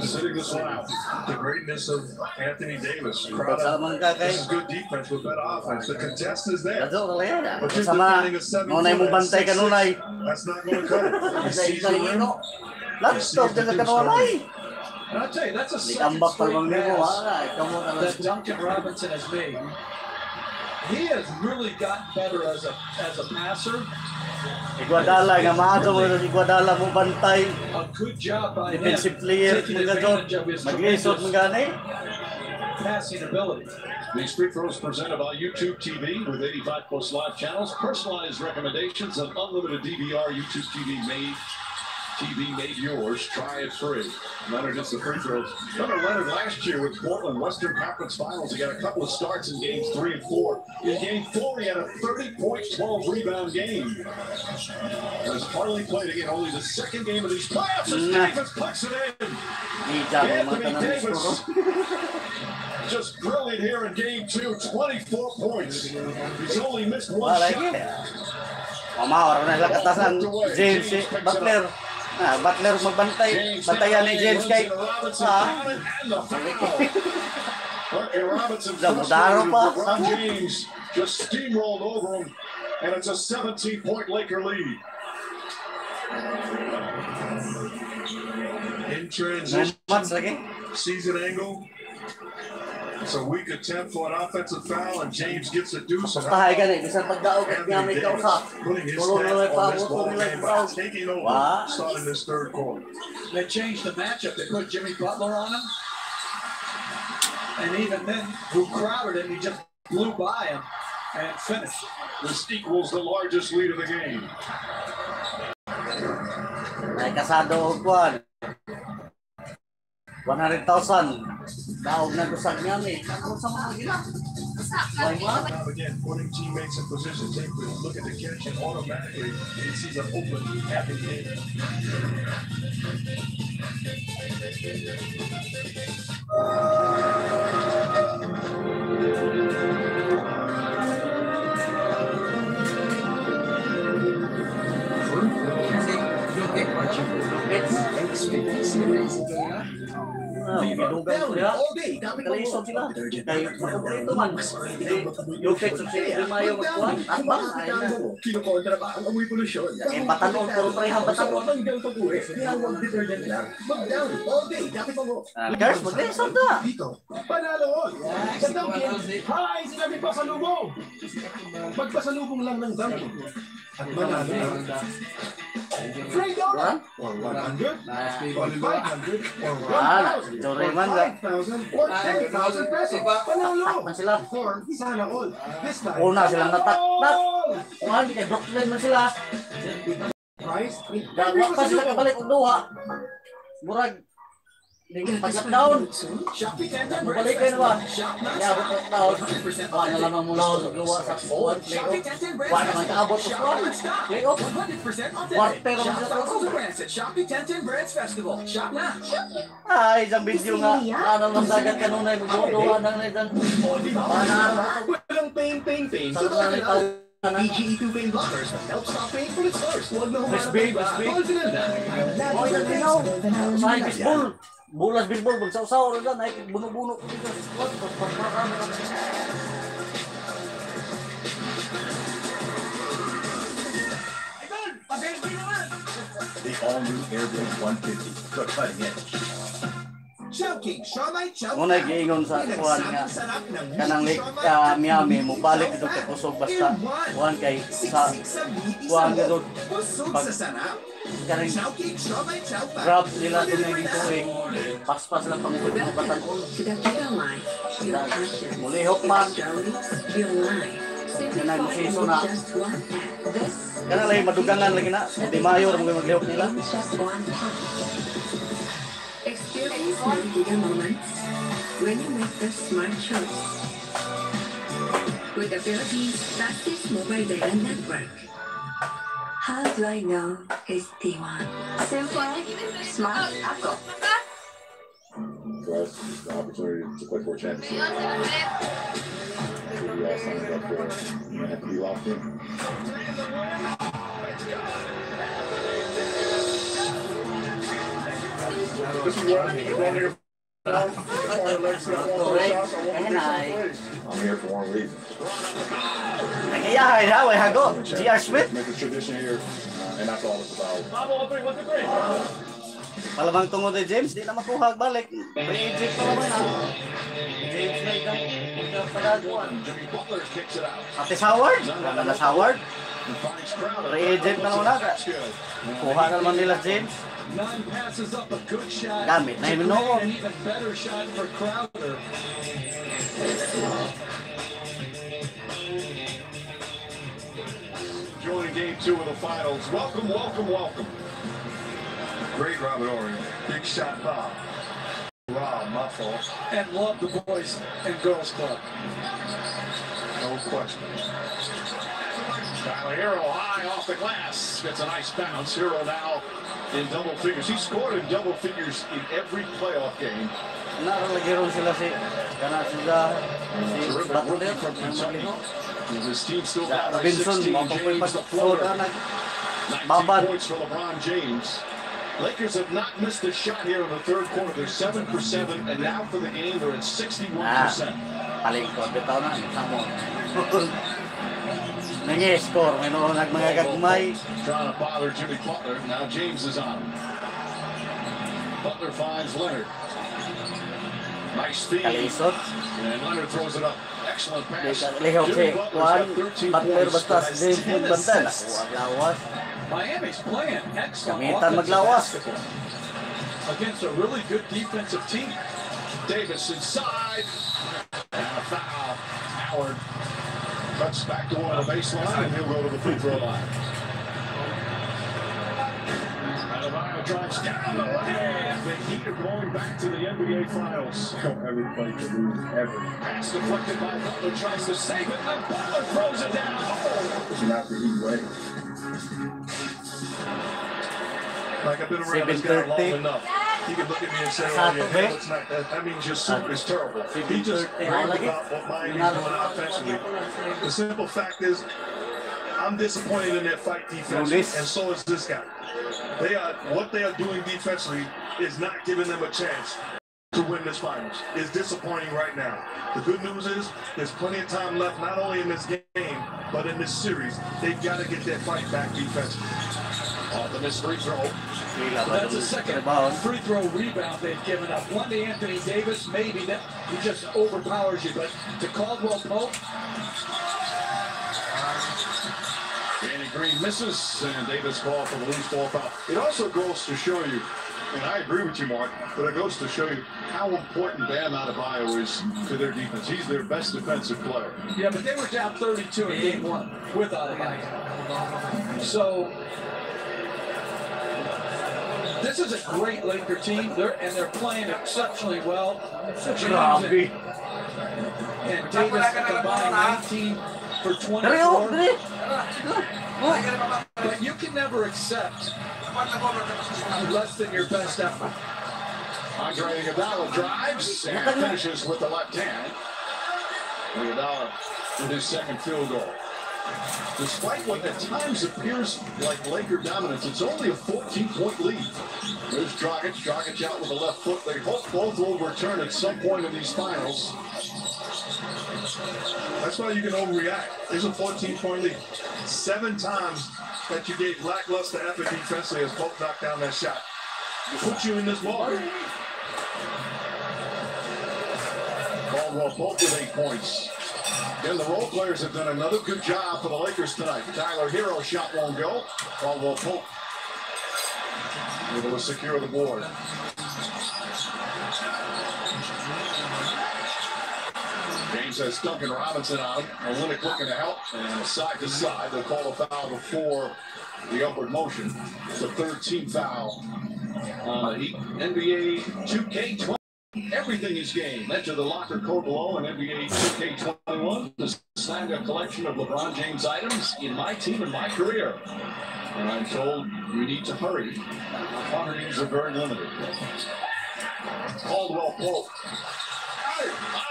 sitting this one out. The greatness of Anthony Davis. This is good defense with better offense. The contest is there. But you're defending a 7-foot at 6'6". That's not going to cut it. You see the rim. You see the And I'll tell you, that's a Di second kambak straight pa naman mo, pass Kamu that Duncan Robinson has made. He has really gotten better as a passer. Iguadala, nga maaga mo Iguadala mo bantay. A good job by him Defensive player, taking mga advantage of his mag-resort mga ganay. passing ability. These free throws presented by YouTube TV with 85 plus live channels, personalized recommendations, and unlimited DVR. YouTube TV made yours. Try it free. Leonard gets the free throws. Remember Leonard last year with Portland Western Conference Finals. He got a couple of starts in games 3 and 4. In game 4, he had a 30-point, 12-rebound game. As Harley played again, only the second game of these playoffs. As Davis puts it in. Anthony Davis. Just brilliant here in game 2. 24 points. He's only missed one shot. Mama, na lang katasan James Butler. Butler magbantay. Bantayan ni James kay Robinson James just steamrolled over him, and it's a 17-point Laker lead. In transition, season angle. It's a weak attempt for an offensive foul, and James gets a deuce. Tahay ka rin, isang pagdaog at Miame ka usap. Tulong na may pabot, taking over, starting this third quarter. They changed the matchup. They put Jimmy Butler on him. And even then, Drew Crowder, and he just blew by him and finished. This equals the largest lead of the game. Ay kasado Juan. 100,000. Daog na gusag Miame. Ako sa mga gila. Now again, putting teammates in position, take a look at the catch, and automatically he sees an open, happy game. Bidugan sila. Kalisod sila. Kaya makumpleto man. Yung text of sila, mayo magkuhan. At ba? Ayun na. Kinukontra ba ang amoy polusyon? Eh, batanon. Puro parehang batanon. Hanggang pag-uwi, kaya huwag detergent lang. Mag-down all day. Dati pa mo. Guys, mag-lesson na. Dito, panalo on. Sa Dunkin, hi! Sinabi pa sa lubong. Magpasalubong lang ng Dunkin. At manalo na. Free donut! Or 100, or 500, or 1,000, or 5,000, or 10,000 pesos. Panalo! Or sana all. This time, Una silang natak-tak. Kuhan, kay Brooklyn man sila. price? Gagawa pa sila kabalik og duha. Murag pag-lockdown. Mabalik kayo naman. Kaya abot lockdown. Wala na lamang mula sa duha sa kuhan. Wala naman kaabot sa kuhan. Play-off. Quarter naman sa ay, isang video nga. Ano lang dagat kanunay. Magbuduha ng naitan. Walang pain. Sa kanila, PGE 2 pain blockers that help stop pain from its source. Huwag na humarap pa. Confident na. Oh, yan tinaw. Sa baseball. Bulas baseball. Bagsaw-saw rin lang. Ay, buno-buno. The all-new Airbus 150, the cutting edge. Muna giingon sa kuhan nga kanang Miame mo balik ito kay kusog basta kuhan kay sa kuhan ito pag karing grab nila ito na yung tuwing paspas lang pang mga batanon mulihok man kanang musiso na kanang lagi madugangan lagi na di mayor mga maglihok nila. Experience bigger moments when you make the smart choice. With the Philippines' fastest mobile data network. How do I know it's T1? Simple, smart, ako. For us, the opportunity to play for a championship. We all signed up for it. You have to be locked in. This is what I'm here for one reason. Nagayahay ha, way hago. G.R. Smith. Make a tradition here, and that's all it's about. Malamang tungod ni James, di na makuha balik. Re-eject pa naman na. James na ikang Ate Howard? Wala na Howard? Re-eject na naman na. Kuha na naman nila James. Gamit na yun noon. Joining game 2 of the finals. Welcome, welcome, welcome. Great Robert Ory. Big shot Bob. Rob, my fault. And love the Boys and Girls Club. No question. Tyler Hero high off the glass. Gets a nice bounce. Hero now in double figures. He scored in double figures in every playoff game. Naralagiro sila si Terrific rookie from Kentucky. His team still down by 16 games to Florida. 19 points for LeBron James. Lakers have not missed a shot here in the third quarter. They're 7 for 7, and now for the game, they're at 61%. Palingkod, bitaw na. Nang-score, may noon mga gagmay. Trying to bother Jimmy Butler. Now James is on him. Butler finds Leonard. Nice feed. Kalisot. And Leonard throws it up. Excellent pass. Lihaw si Juan, Butler basta si James magbanta. Lawas. Miami's playing excellent Gamitan maglawas. Against a really good defensive team. Davis inside. And a foul. Howard cuts back to one on the baseline, and he'll go to the free throw line. Adebayo drives down the lane. The Heat are going back to the NBA Finals. Everybody can lose ever. Pass deflected by Butler, tries to save it, and Butler throws it down. It's not the Heat way. Like, I've been around this guy long enough. He can look at me and say, oh, yeah, it's not that. That means your soup is terrible. He just worried about what Miami's doing offensively. The simple fact is, I'm disappointed in their fight defensively, and so is this guy. What they are doing defensively is not giving them a chance to win this finals. It's disappointing right now. The good news is there's plenty of time left, not only in this game, but in this series. They've got to get their fight back defensively. Off the missed free throw. That's the second free throw rebound they've given up. One to Anthony Davis, maybe that he just overpowers you, but to Caldwell Pope. Danny Green misses, and Davis called for the loose ball foul. It also goes to show you, and I agree with you, Mark, but it goes to show you how important Bam Adebayo is to their defense. He's their best defensive player. Yeah, but they were down 32 in game 1 with Adebayo. So this is a great Laker team, they're playing exceptionally well. James and Davis combined 19 for 24. But you can never accept less than your best effort. Andre Iguodala drives and finishes with the left hand. Iguodala with his second field goal. Despite what at times appears like Laker dominance, it's only a 14-point lead. There's Dragic out with the left foot. They hope both will return at some point in these finals. That's why you can overreact. There's a 14-point lead. 7 times that you gave lackluster effort defensively as Pope knocked down that shot. It puts you in this ball. Caldwell Pope with 8 points. Again, the role players have done another good job for the Lakers tonight. Tyler Hero shot won't go. Caldwell Pope able to secure the board. James has Duncan Robinson on him. Olynyk looking to help, and side to side. They'll call a foul before the upward motion. It's a third team foul on the NBA 2K20. Everything is game. Enter the locker code below in NBA 2K21 to snag a collection of LeBron James items in my team and my career. And I'm told you need to hurry. Quantities are very limited. Caldwell Pope.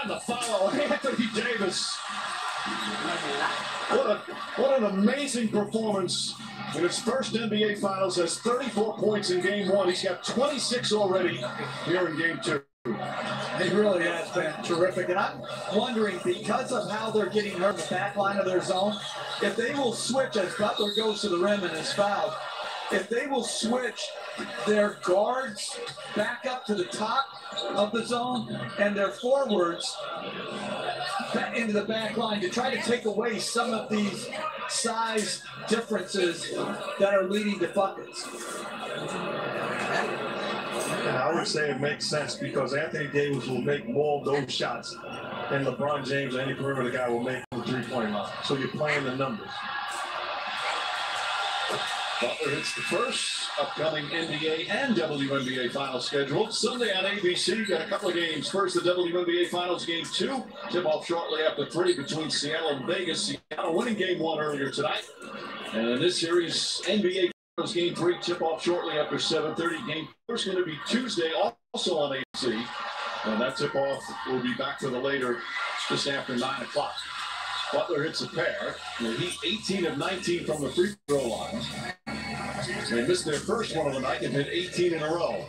On the follow, Anthony Davis. What an amazing performance. In his first NBA Finals, has 34 points in Game 1. He's got 26 already here in Game 2. He really has been terrific, and I'm wondering, because of how they're getting hurt in the back line of their zone, if they will switch as Butler goes to the rim and is fouled, if they will switch their guards back up to the top of the zone and their forwards back into the back line to try to take away some of these size differences that are leading to buckets. Yeah, I would say it makes sense because Anthony Davis will make more of those shots than LeBron James or any perimeter guy will make from the three-point line. So you're playing the numbers. Butler hits the first upcoming NBA and WNBA final schedule. Sunday on ABC, got a couple of games. First, the WNBA Finals Game 2. Tip-off shortly after 3 between Seattle and Vegas. Seattle winning Game 1 earlier tonight. And in this series, NBA Finals Game 3, tip-off shortly after 7:30. Game 4 is going to be Tuesday, also on ABC. And that tip-off will be back for the later, just after 9 o'clock. Butler hits a pair. The Heat 18 of 19 from the free throw line. They missed their first one of the night and hit 18 in a row.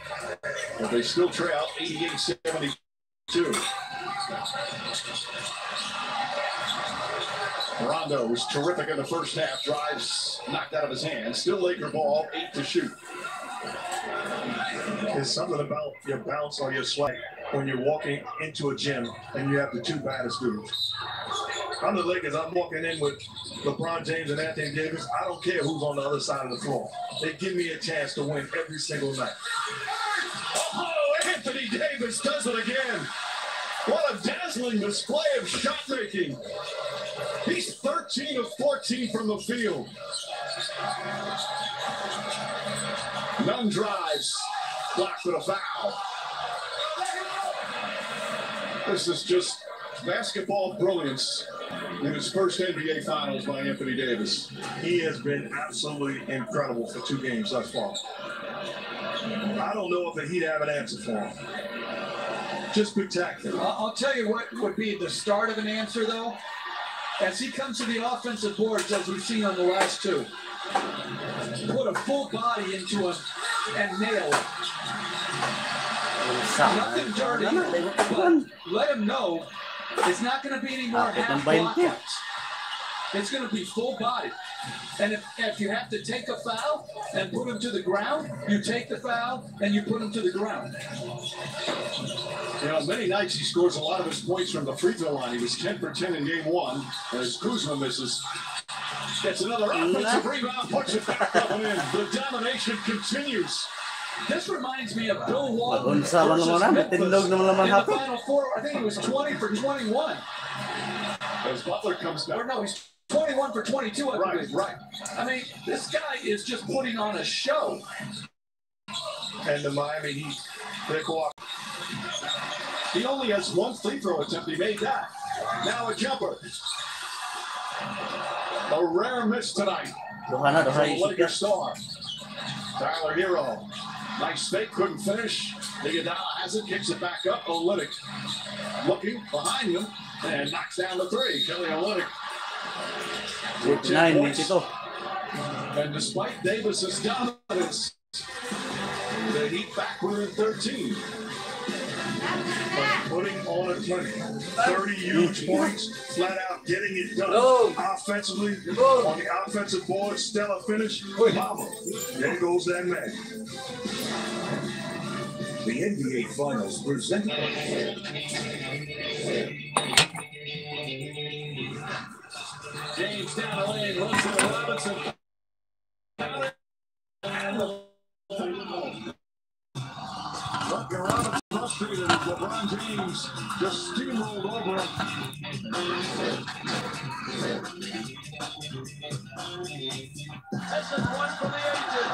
But they still trail 88-72. Rondo was terrific in the first half. Drives knocked out of his hand. Still Laker ball, 8 to shoot. There's something about your bounce or your swag when you're walking into a gym and you have the two baddest dudes. I'm the Lakers. I'm walking in with LeBron James and Anthony Davis. I don't care who's on the other side of the floor. They give me a chance to win every single night. Oh, Anthony Davis does it again. What a dazzling display of shot making. He's 13 of 14 from the field. Nunn drives, blocked with a foul. This is just basketball brilliance in his first NBA Finals by Anthony Davis. He has been absolutely incredible for 2 games thus far. I don't know if the Heat have an answer for him. Just spectacular. I'll tell you what would be the start of an answer, though. As he comes to the offensive boards, as we've seen on the last 2, put a full body into him and nail it. Nothing dirty, but let him know it's not going to be any more half blockouts. It's going to be full body. And if you have to take a foul and put him to the ground, you take the foul and you put him to the ground. You know, many nights he scores a lot of his points from the free throw line. He was 10 for 10 in Game 1 as Kuzma misses. Gets another offensive rebound, puts it back up and in. The domination continues. This reminds me of Bill Walton versus Memphis in the Final Four. I think he was 20 for 21. As Butler comes back. Or no, he's 21 for 22. Right. I mean, this guy is just putting on a show. And the Miami Heat, they go up. He only has 1 free throw attempt. He made that. Now a jumper. A rare miss tonight. From the Lakers star. Tyler Hero. Nice fake, couldn't finish. Iguodala has it, kicks it back up. Olynyk looking behind him and knocks down the 3. Kelly Olynyk with 10 points. And despite Davis's dominance, the Heat back within 13. But putting on a clinic, 30 huge points, flat out getting it done. Offensively, on the offensive board, stellar finish. Mama, there goes that man. The NBA Finals present. James down the lane, runs to Robinson. Robinson frustrated as LeBron James just steamrolled over him. That's a point for the ages.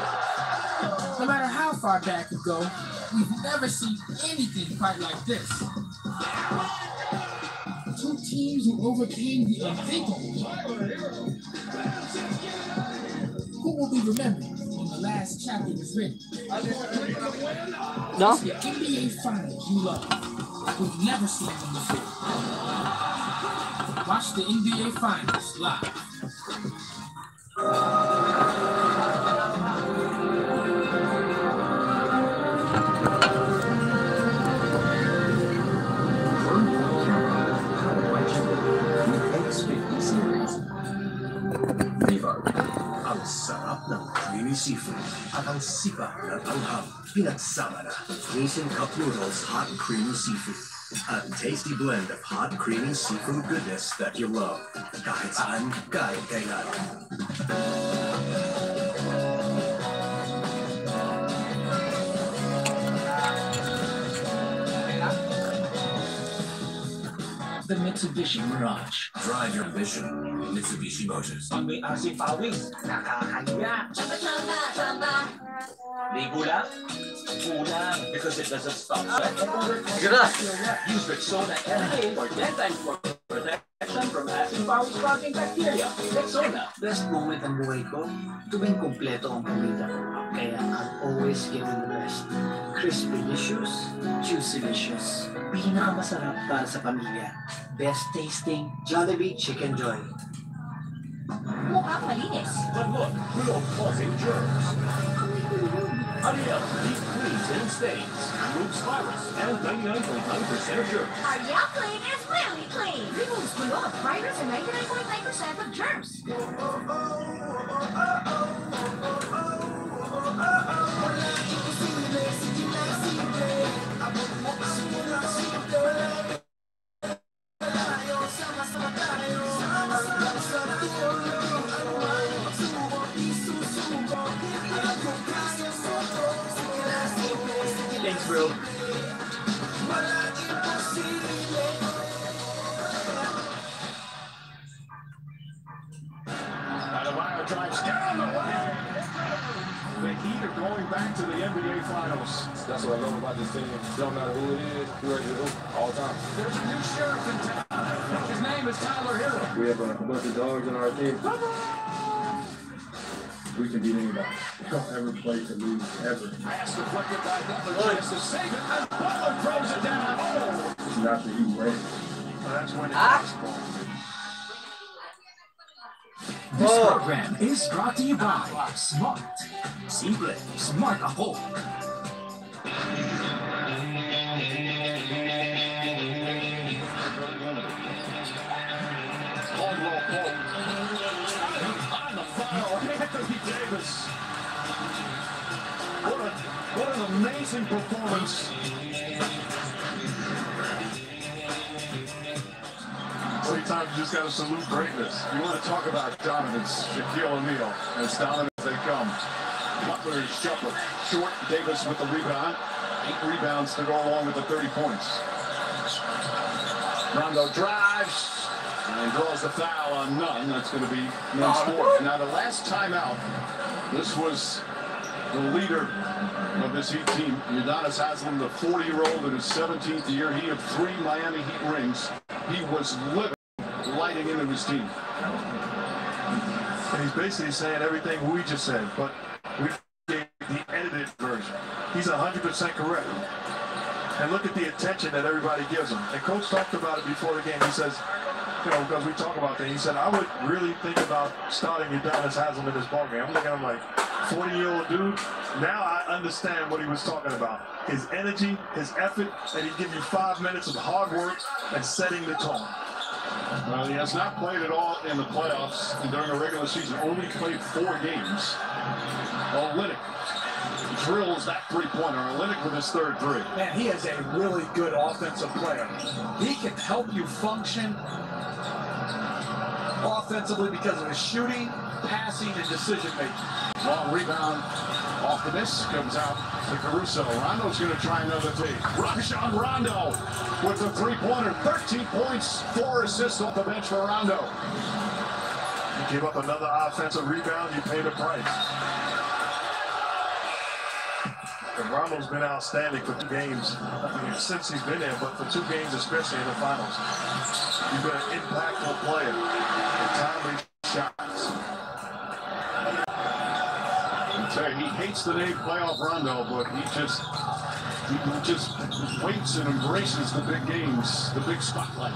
No matter how far back you go, we've never seen anything quite like this. 2 teams who overcame the unthinkable. Who will be remembered when the last chapter is written? No. It's the NBA Finals you love. We've never seen them before. Watch the NBA Finals live. Viva, ang sarap ng creamy seafood. Ang sipa ng anghang, pinagsama na. Nissin Cup Noodles Hot Creamy Seafood. A tasty blend of hot, creamy seafood goodness that you love. Kahit saan, kahit kailan. The Mitsubishi Mirage. Drive your ambition. Mitsubishi Motors. Pag may asim pawis, nakakahiya. Chamba. Ligo lang? Kulang, because it doesn't stop sweat. Use Rexona LA for 10 times more protection from asim pawis causing bacteria. Rexona. Best moment ng buhay ko, tuwing kumpleto ang pamilya ko. Kaya I'm always giving the best. Crispy-licious, juicy-licious. Pinakamasarap para sa pamilya. Best tasting Jollibee Chicken Joy. Mukhang malinis. But look, real causing germs. Ariel deep cleans and stains, removes virus, and 99.9% of germs. Ariel Clean is really clean. Removes glue, virus, and 99.9% of germs. Thanks, bro. Adebayo drives down the lane. The Heat are going back to the NBA Finals. That's what I love about this team. It don't matter who it is, we're ready to hoop all the time. There's a new sheriff in town. His name is Tyler Hero. We have a bunch of dogs in our team. We can beat anybody. We don't ever play to lose, ever. Pass deflected by Butler. Chance to save it, and Butler throws it down. Oh! It's not the Heat way. Well, that's when it's possible. This program is brought to you by Smart. Simple, Smart ako. Caldwell Pope. On the foul, Anthony Davis. What an amazing performance. Sometimes you just got to salute greatness. You want to talk about dominance, Shaquille O'Neal, as dominant as they come. Butler is short. Davis with the rebound. 8 rebounds to go along with the 30 points. Rondo drives and draws the foul on Nunn. That's going to be Nunn's fourth. Now, the last time out, this was the leader of this Heat team, Udonis Haslem, the 40-year-old in his 17th year. He had 3 Miami Heat rings. He was living, lighting into his team. And he's basically saying everything we just said, but we gave the edited version. He's 100% correct. And look at the attention that everybody gives him. And Coach talked about it before the game. He says, you know, because we talk about that, he said, I would really think about starting Udonis Haslem in this ballgame. I'm looking at him like, 40-year-old dude. Now I understand what he was talking about. His energy, his effort, and he'd give you 5 minutes of hard work and setting the tone. Well, he has not played at all in the playoffs during the regular season. Only played 4 games. Olynyk drills that three-pointer. Olynyk with his 3rd three. Man, he is a really good offensive player. He can help you function offensively because of his shooting, passing, and decision-making. Long rebound off the miss, comes out to Caruso. Rondo's going to try another tee. Rajon Rondo with the three-pointer. 13 points, 4 assists off the bench for Rondo. You give up another offensive rebound, you pay the price. And Rondo's been outstanding for 2 games since he's been there, but for 2 games, especially in the finals. He's been an impactful player. Timely shots. He hates the name playoff Rondo, but he just waits and embraces the big games, the big spotlight.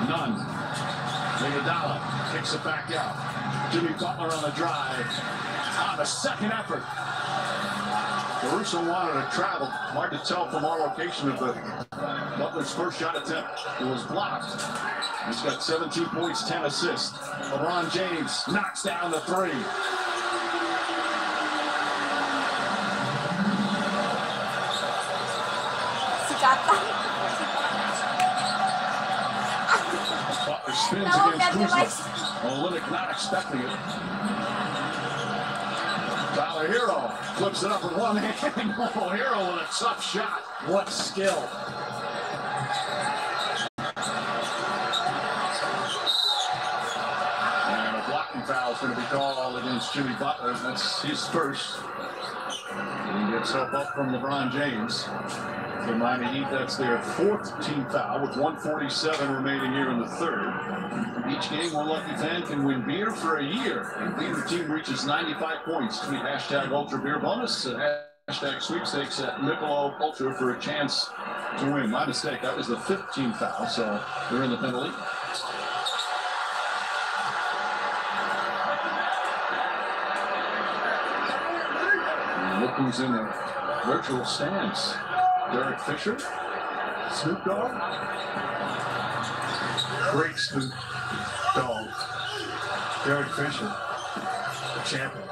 Nunn. Iguodala kicks it back out. Jimmy Butler on the drive. On the second effort. Caruso wanted to travel. Hard to tell from our location of the Butler's first shot attempt. It was blocked. He's got 17 points, 10 assists. LeBron James knocks down the 3. bata. Butler spins against Kuzma. Olynyk not expecting it. Tyler Hero flips it up with one hand. Hero with a tough shot. What skill. And a blocking foul is going to be called against Jimmy Butler. That's his first. He gets help up from LeBron James. The Miami Heat, that's their fourth team foul with 1:47 remaining here in the third. Each game, one lucky fan can win beer for a year. And the team reaches 95 points. Tweet hashtag Ultra Beer Bonus and hashtag sweepstakes at Michelob Ultra for a chance to win. My mistake, that was the 5th team foul, so they're in the penalty. And look who's in the virtual stands. Derek Fisher, Snoop Dogg, great Snoop Dogg, Derek Fisher, the champion.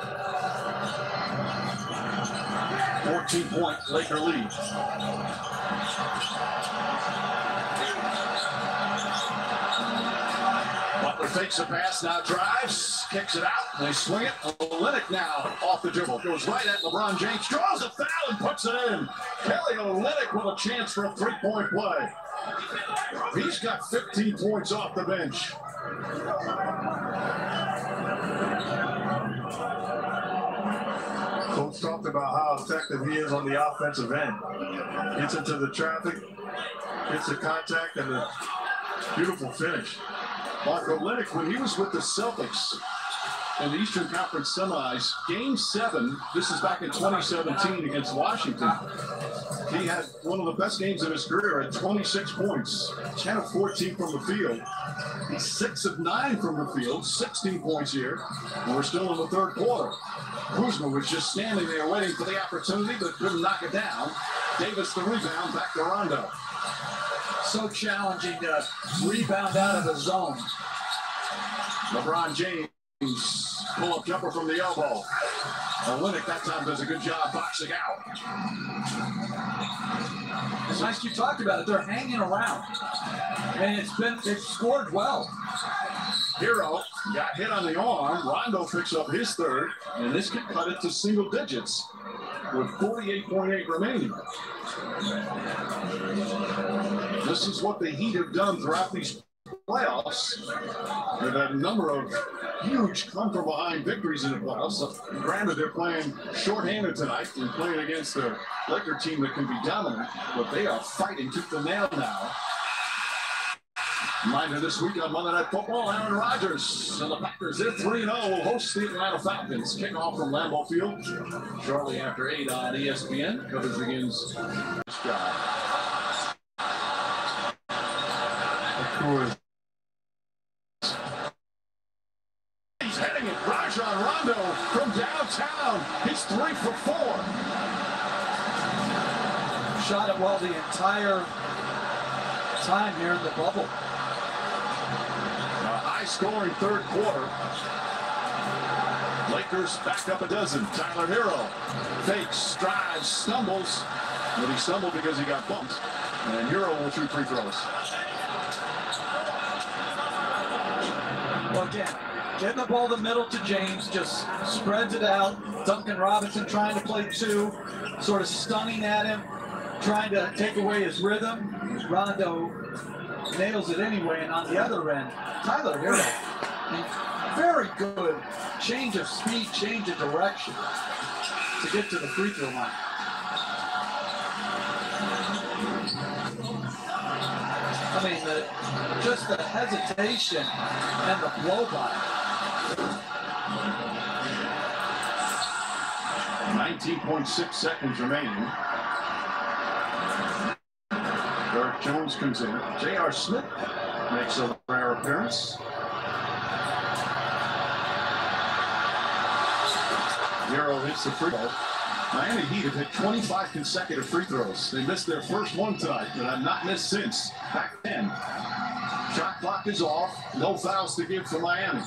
14-point Laker lead. Butler fakes a pass, now drives, kicks it out, and they swing it. Olynyk now off the dribble, goes right at LeBron James, draws a foul and puts it in. Kelly Olynyk with a chance for a three-point play. He's got 15 points off the bench. Coach talked about how effective he is on the offensive end. Gets into the traffic, gets the contact, and the beautiful finish. Mark Olynyk, when he was with the Celtics in the Eastern Conference semis, Game 7, this is back in 2017 against Washington, he had one of the best games of his career at 26 points, 10 of 14 from the field. He's 6 of 9 from the field, 16 points here, and we're still in the third quarter. Kuzma was just standing there waiting for the opportunity, but couldn't knock it down. Davis the rebound, back to Rondo. So challenging to rebound out of the zone. LeBron James, pull-up jumper from the elbow. Olynyk that time does a good job boxing out. It's nice you talked about it. They're hanging around. And they've scored well. Hero got hit on the arm. Rondo picks up his third, and this could cut it to single digits with 48.8 remaining. This is what the Heat have done throughout these playoffs. They've had a number of huge come-from-behind victories in the playoffs. So, granted, they're playing shorthanded tonight and playing against a Laker team that can be dominant, but they are fighting tooth and nail now. Reminder this week on Monday Night Football, Aaron Rodgers and the Packers, they're 3-0, will host the Atlanta Falcons. Kickoff from Lambeau Field shortly after 8 on ESPN. Coverage begins. Nice job. Of course. He's heading it. Rajon Rondo from downtown. He's 3 for 4. Shot it well the entire time here in the bubble. High-scoring third quarter. Lakers back up a dozen. Tyler Hero fakes, strides, stumbles. But he stumbled because he got bumped. And Hero will shoot free throws. Well, again, getting the ball to the middle to James, just spreads it out. Duncan Robinson trying to play 2, sort of stunning at him, trying to take away his rhythm. Rondo nails it anyway, and on the other end, Tyler Hero, very good change of speed, change of direction to get to the free throw line. I mean, just the hesitation and the blow by. 19.6 seconds remaining. Derek Jones comes in. J.R. Smith makes a rare appearance. Hero hits the free throw. Miami Heat have hit 25 consecutive free throws. They missed their first one tonight, but have not missed since. Back 10. Shot clock is off. No fouls to give for Miami.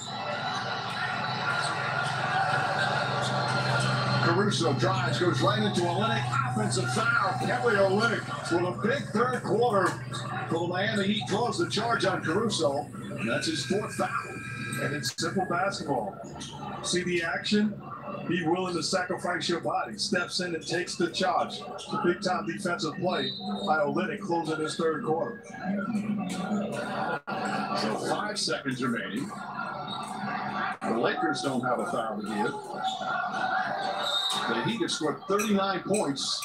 Caruso drives, goes right into Olynyk. Offensive foul. Kelly Olynyk with a big third quarter. For the Miami Heat draws the charge on Caruso. And that's his fourth foul. And it's simple basketball. See the action? Be willing to sacrifice your body. Steps in and takes the charge. The big-time defensive play by Olynyk closing his third quarter. So 5 seconds remaining. The Lakers don't have a foul to give. The Heat have scored 39 points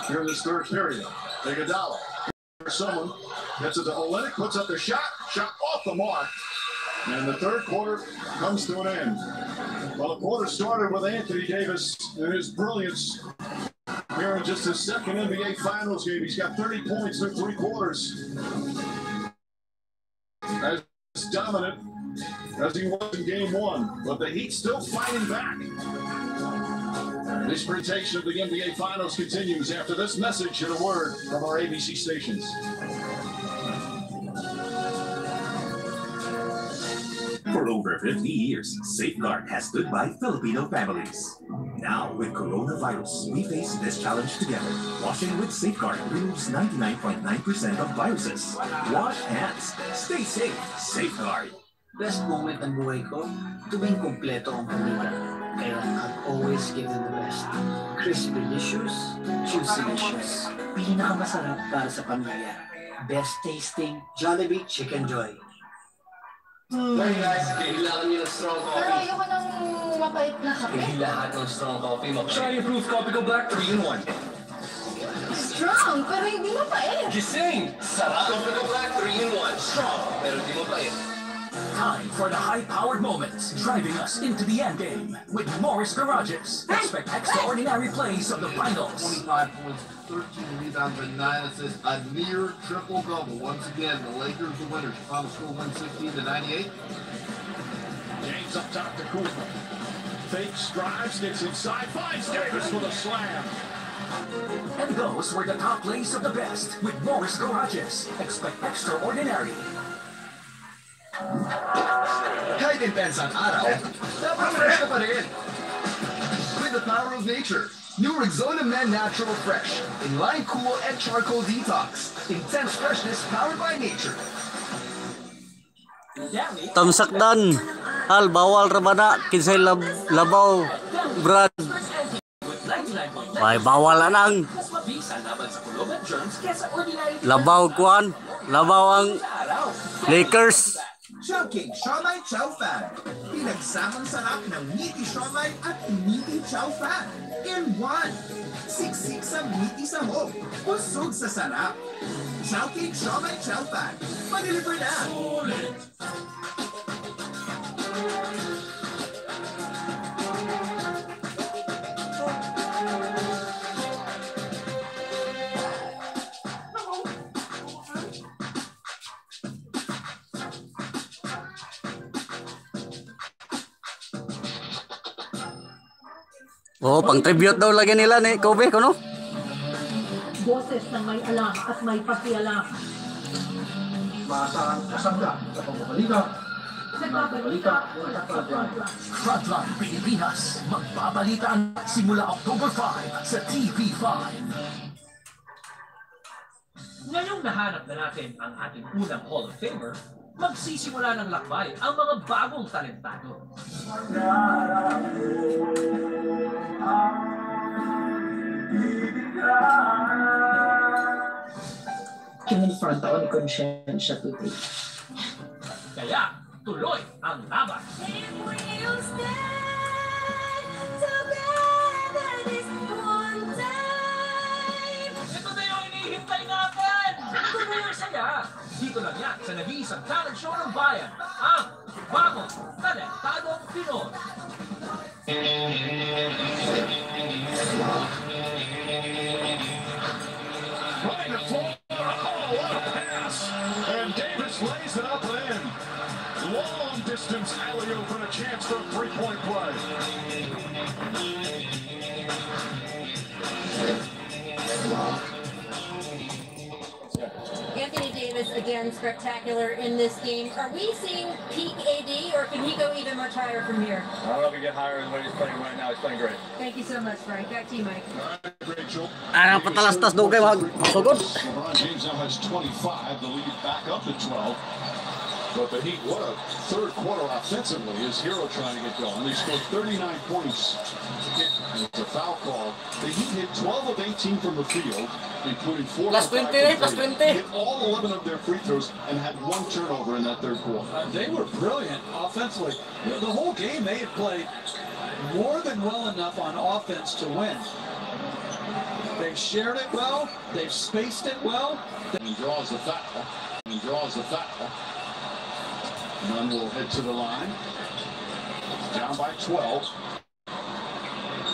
here in this third period. Iguodala. Someone gets it to Olynyk, puts up the shot off the mark. And the third quarter comes to an end. Well, the quarter started with Anthony Davis and his brilliance here in just his second NBA Finals game. He's got 30 points through 3 quarters. As dominant as he was in game 1, but the Heat still fighting back. This presentation of the NBA Finals continues after this message and a word from our ABC stations. For over 50 years, Safeguard has stood by Filipino families. Now, with coronavirus, we face this challenge together. Washing with Safeguard removes 99.9% of viruses. Wash hands. Stay safe. Safeguard. Best moment ng buhay ko, tuwing kumpleto ang pamilya. Kaya I'll always give them the best. Crispy-licious, juicy-licious. Pinakamasarap para sa pamilya. Best tasting Jollibee Chicken Joy. Hey guys, kailangan nyo ng strong Pero coffee. ayoko ng mapait na kape. Kailangan ng strong coffee. Try your proof coffee ko black 3-in-1. Strong, pero hindi mapait. Gising! Sarap! Coffee ko black 3-in-1. Strong, pero hindi mapait. Time for the high-powered moments, driving us into the endgame. With Morris Garages, expect extraordinary plays of the finals. 25 points, 13 rebounds, and 9 assists. A near triple-double. Once again, the Lakers the winners. Final score 116-98. James up top to Kuzma. Fakes, drives, gets inside, finds Davis with a slam. And those were the top plays of the best with Morris Garages. Expect extraordinary. Kahit intense ang araw, dapat fresh ka pa rin. With the power of nature, new Rexona Men Natural Fresh. Inline cool and charcoal detox. Intense freshness powered by nature. Tamsakdan. Al bawal ra ba na kinsay labaw Brad. May bawal anang. Labaw kuan. Labaw ang Lakers. Chowking Siomai Chow Fan. Pinagsamang sarap ng meaty siomai at meaty chow fan. In one. Siksik sa meaty sahog. Busog sa sarap. Chowking Siomai Chow Fan. Mag-deliver na. Oh, pang-tribute daw lagi nila ni Kobe, kuno? Boses na may alam at may pakialam. Maasahang kasangga sa pagbabalita. Nagbabalita sa Frontline Pilipinas, magbabalitaan simula October 5 sa TV5. Ngayong nahanap na natin ang ating unang Hall of Famer, magsisimula ng lakbay ang mga bagong talentado. Kinonfront ako ni Conscientia today. Kaya tuloy ang laban. Ito na yung inihintay natin! Tuloy ang saya! Dito lang yan sa nag-iisang talent show ng bayan, ang bagong talentadong Pinoy. Running the floor, oh, what a pass! And Davis lays it up and in. Long distance alley-oop and a chance for a three-point play. Anthony Davis again spectacular in this game. Are we seeing peak AD, or can he go even much higher from here? I don't know if he get higher than what he's playing right now. He's playing great. Thank you so much, Frank. Back to you, Mike. Arang patalastas dugay magsugod. LeBron James now has 25. The lead back up to 12. But the Heat, what a third quarter offensively. His hero trying to get going. They scored 39 points. It's a foul call. The Heat hit 12 of 18 from the field, including 4 plus 20, plus 20. Hit all 11 of their free throws and had 1 turnover in that third quarter. They were brilliant offensively. The whole game they had played more than well enough on offense to win. They've shared it well. They've spaced it well. And draws the foul. And draws the foul. Nunn will head to the line. Down by 12.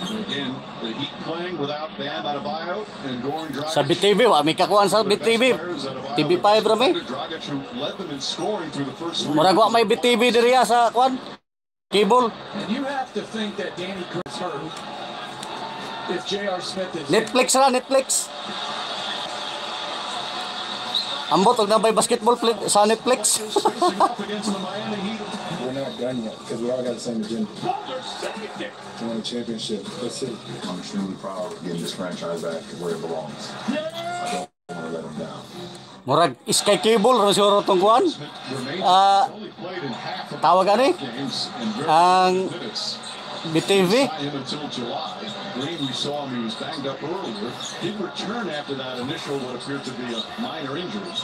And again, the Heat playing without Bam Adebayo and Goran Dragic. Sa BTV, wa may kakuan sa BTV. TV5 rami. Dragic who led them in scoring through the first 3. Murag wa may BTV diriya sa kuan. Cable. And you have to think that Danny Green's hurt. If J.R. Smith is Netflix ra, Netflix. Ambot og nabay basketball sa Netflix. We're not done yet because we all got the same agenda. We won a championship. That's it. I'm extremely proud of getting this franchise back to where it belongs. I don't want to let them down. Murag Sky Cable ro siguro tong kuan. Tawag ani? Ang BTV. Green, we saw him, he was banged up earlier. Did return after that initial what appeared to be a minor injury.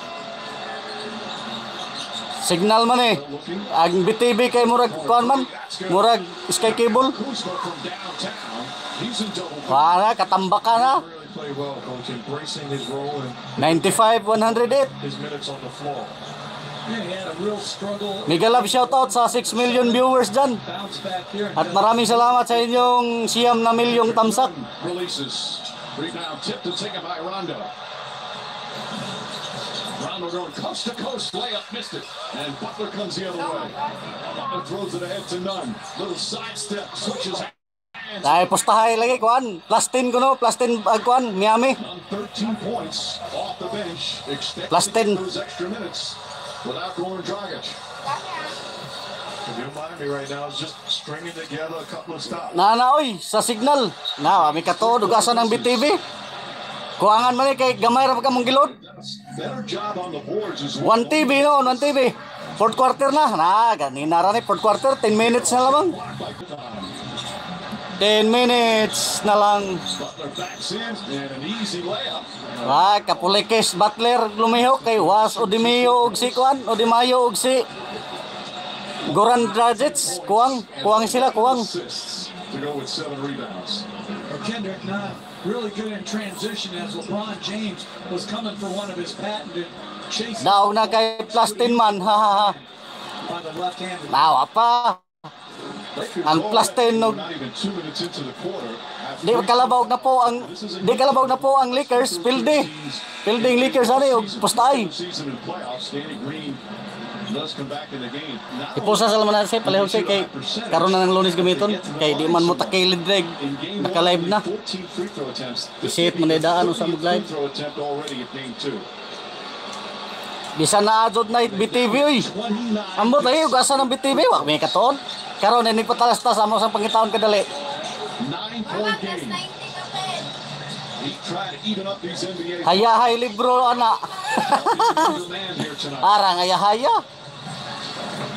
Signal man eh. Ang BTV kay murag kuan man. Murag Sky Cable. Para katambaka na. 95, 108. His minutes on the floor. Mega love shoutout sa 6 million viewers dyan. At maraming salamat sa inyong siyam na milyong tamsak. Releases. Rebound tipped and taken by Rondo. Rondo going coast to coast, layup, missed it. And Butler comes the other way. Butler throws it ahead to Nunn. Little sidestep, switches hands. Dahil postahay lagi kuan. Plus 10 kuno, plus 10 kuan, Miame. 13 points off the bench. Plus 10. Those extra minutes. Without Goran Dragic. Miami right now is just stringing together a couple of stops. Oy, sa signal. Na, may katuod ugasan ng BTV. Kuangan man kay gamay ra ka mong gilod. Better job on the boards as 1 TV no, 1 TV. Fourth quarter na. Na, ganina ra ni fourth quarter, 10 minutes na lamang. 10 minutes na lang. Butler backs in and an easy layup. Kapulikis Butler lumihok kay Was Odimio og si Kuan, Odimayo og si Goran Dragic. Kuang sila, kuang. To go with 7 rebounds. Kendrick Nunn really good in transition as LeBron James was coming for one of his patented chases. Daw na kay plus 10 man, ha ha ha. By the left-handed. Nawa pa. Ang plus 10 no. Not even 2 minutes into the quarter. Di kalabaw na po ang Lakers, Fielding Lakers ani og postay. Ipusa sa laman natin palihog siya kay karon na ng Lunes gamiton kay di man mo takilid reg naka-live na. Isit man daan usa mag live. Bisa na adjud na BTV oy. Ambot ay ugasa ng BTV wa may katuon. Karon ni patalastas amo sa pangitaon kadali. 9-point game. He tried to even up these NBA. Hayahay libro ana. Arang hayahaya.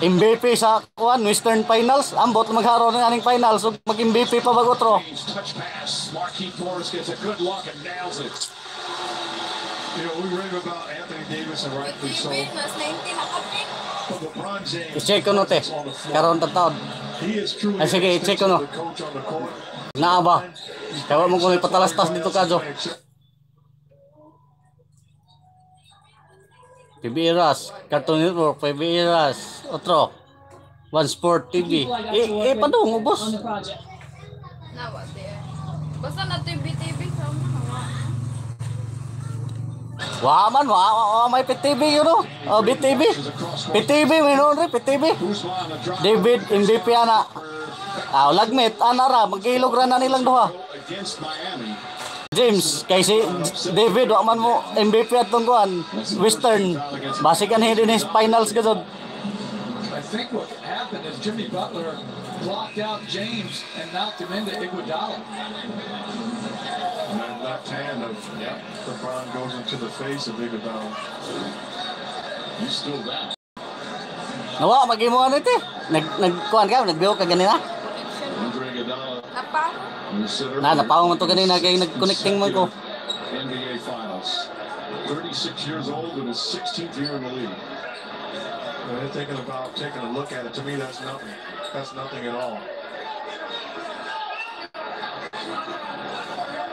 MVP sa kuan Western Finals, ambot magharo ng aning finals ug mag-MVP pa bag otro. Touch pass. Marquise Morris gets a good look and nails it. You know, we rave about Anthony Davis and rightfully so. But LeBron James I-check ko no te. Karon taon. He is truly Ay sige, i-check ko no. the coach on the court. Naa ba? Kaya mo kung ipatalastas dito kadyo. PBS, Cartoon Network, PBS, otro. One Sport TV. Padung ubos. Basta na TV Wa man, may PTV yun no? BTV. PTV, mayroon rin, PTV. David, MVP ana. Lagmit, anara, mag-ilog ra na nilang duha. Against Miami. James kay si David wa man mo MVP atong kuan Western basic kan hindi ni finals gud. I think what happened is Jimmy Butler blocked out James and knocked him into Iguodala. And that left hand of LeBron goes into the face of Iguodala. He's still down. Nawa magimo ano ite? Nagkuan ka, nagbiyo ka ganina? Napaw mo to ganina kay nag-connecting man ko. NBA Finals. 36 years old in his 16th year in the league. They're thinking about taking a look at it. To me, that's nothing. That's nothing at all.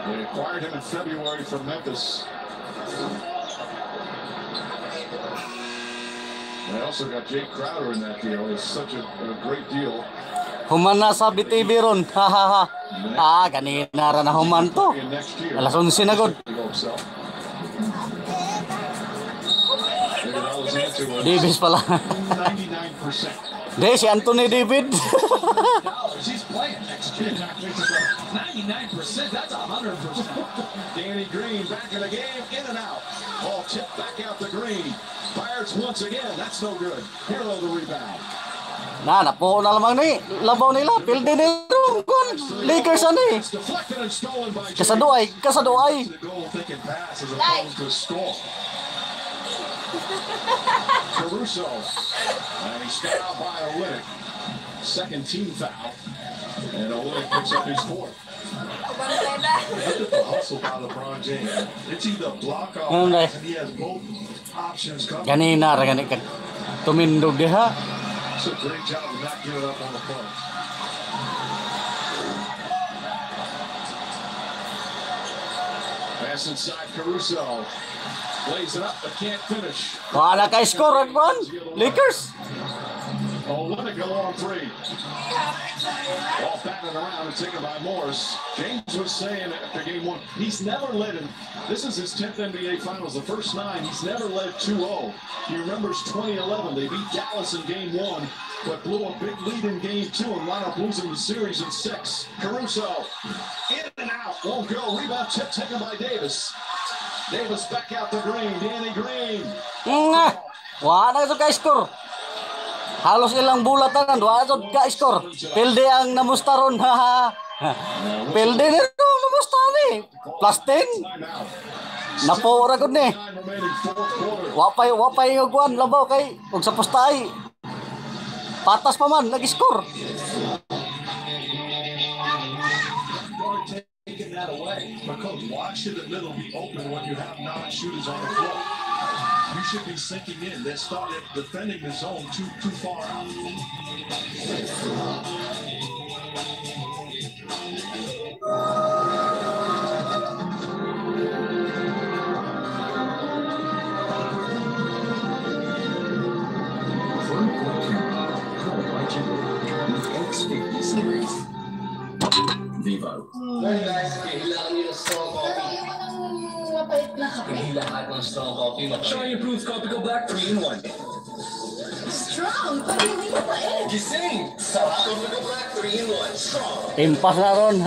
They acquired him in February from Memphis. They also got Jake Crowder in that deal. It's such a great deal. Human na sa BTV ron. Ha ha ha. Ganina ra na human to. Alas 11 na gud. Davis pala. 99%. Di si Anthony David. He's playing next year. 99%, that's 100%. Danny Green back in the game, in and out. Ball tipped back out to Green. Pirates once again, that's no good. Hero the rebound. Napo na lamang ni labaw nila. Pilde ni Lakers ani. Kasaduay. Caruso. And he's got out by Olynyk. Second team foul. And Olynyk picks up his fourth. Look at the hustle by LeBron James. It's either block off and he has both options coming. Ganina ra gani kag tumindog diha. It's a great job of not giving up on the play. Pass inside Caruso. Plays it up but can't finish. Wala kay score ang Lakers. Olynyk go on three. Ball batted around and taken by Morris. James was saying after game one, he's never led in. This is his 10th NBA Finals, the first 9. He's never led 2-0. He remembers 2011. They beat Dallas in game 1, but blew a big lead in game 2 and wound up losing the series in 6. Caruso, in and out, won't go. Rebound tip taken by Davis. Davis back out to Green. Danny Green. Wala ito kay score. Halos ilang bulatan wala ito kay score. Pilde ang namusta ron. Pilde ni namusta ni. Plus 10. Napora gud ni. Wapay yung guan labaw kay ug sa postay. Patas pa man nag-score. Taking that away, because why should the middle be open when you have non-shooters on the floor? You should be sinking in. They started defending the zone too far out. Vivo. Very nice. Kailangan nyo ng strong coffee. Mapait na kape. Hindi lahat ng strong coffee. Try improved Coffee Go Black 3-in-1. Strong, pero hindi mapait. Gising! Sarap Coffee Go Black 3-in-1. Strong. Impas na ron.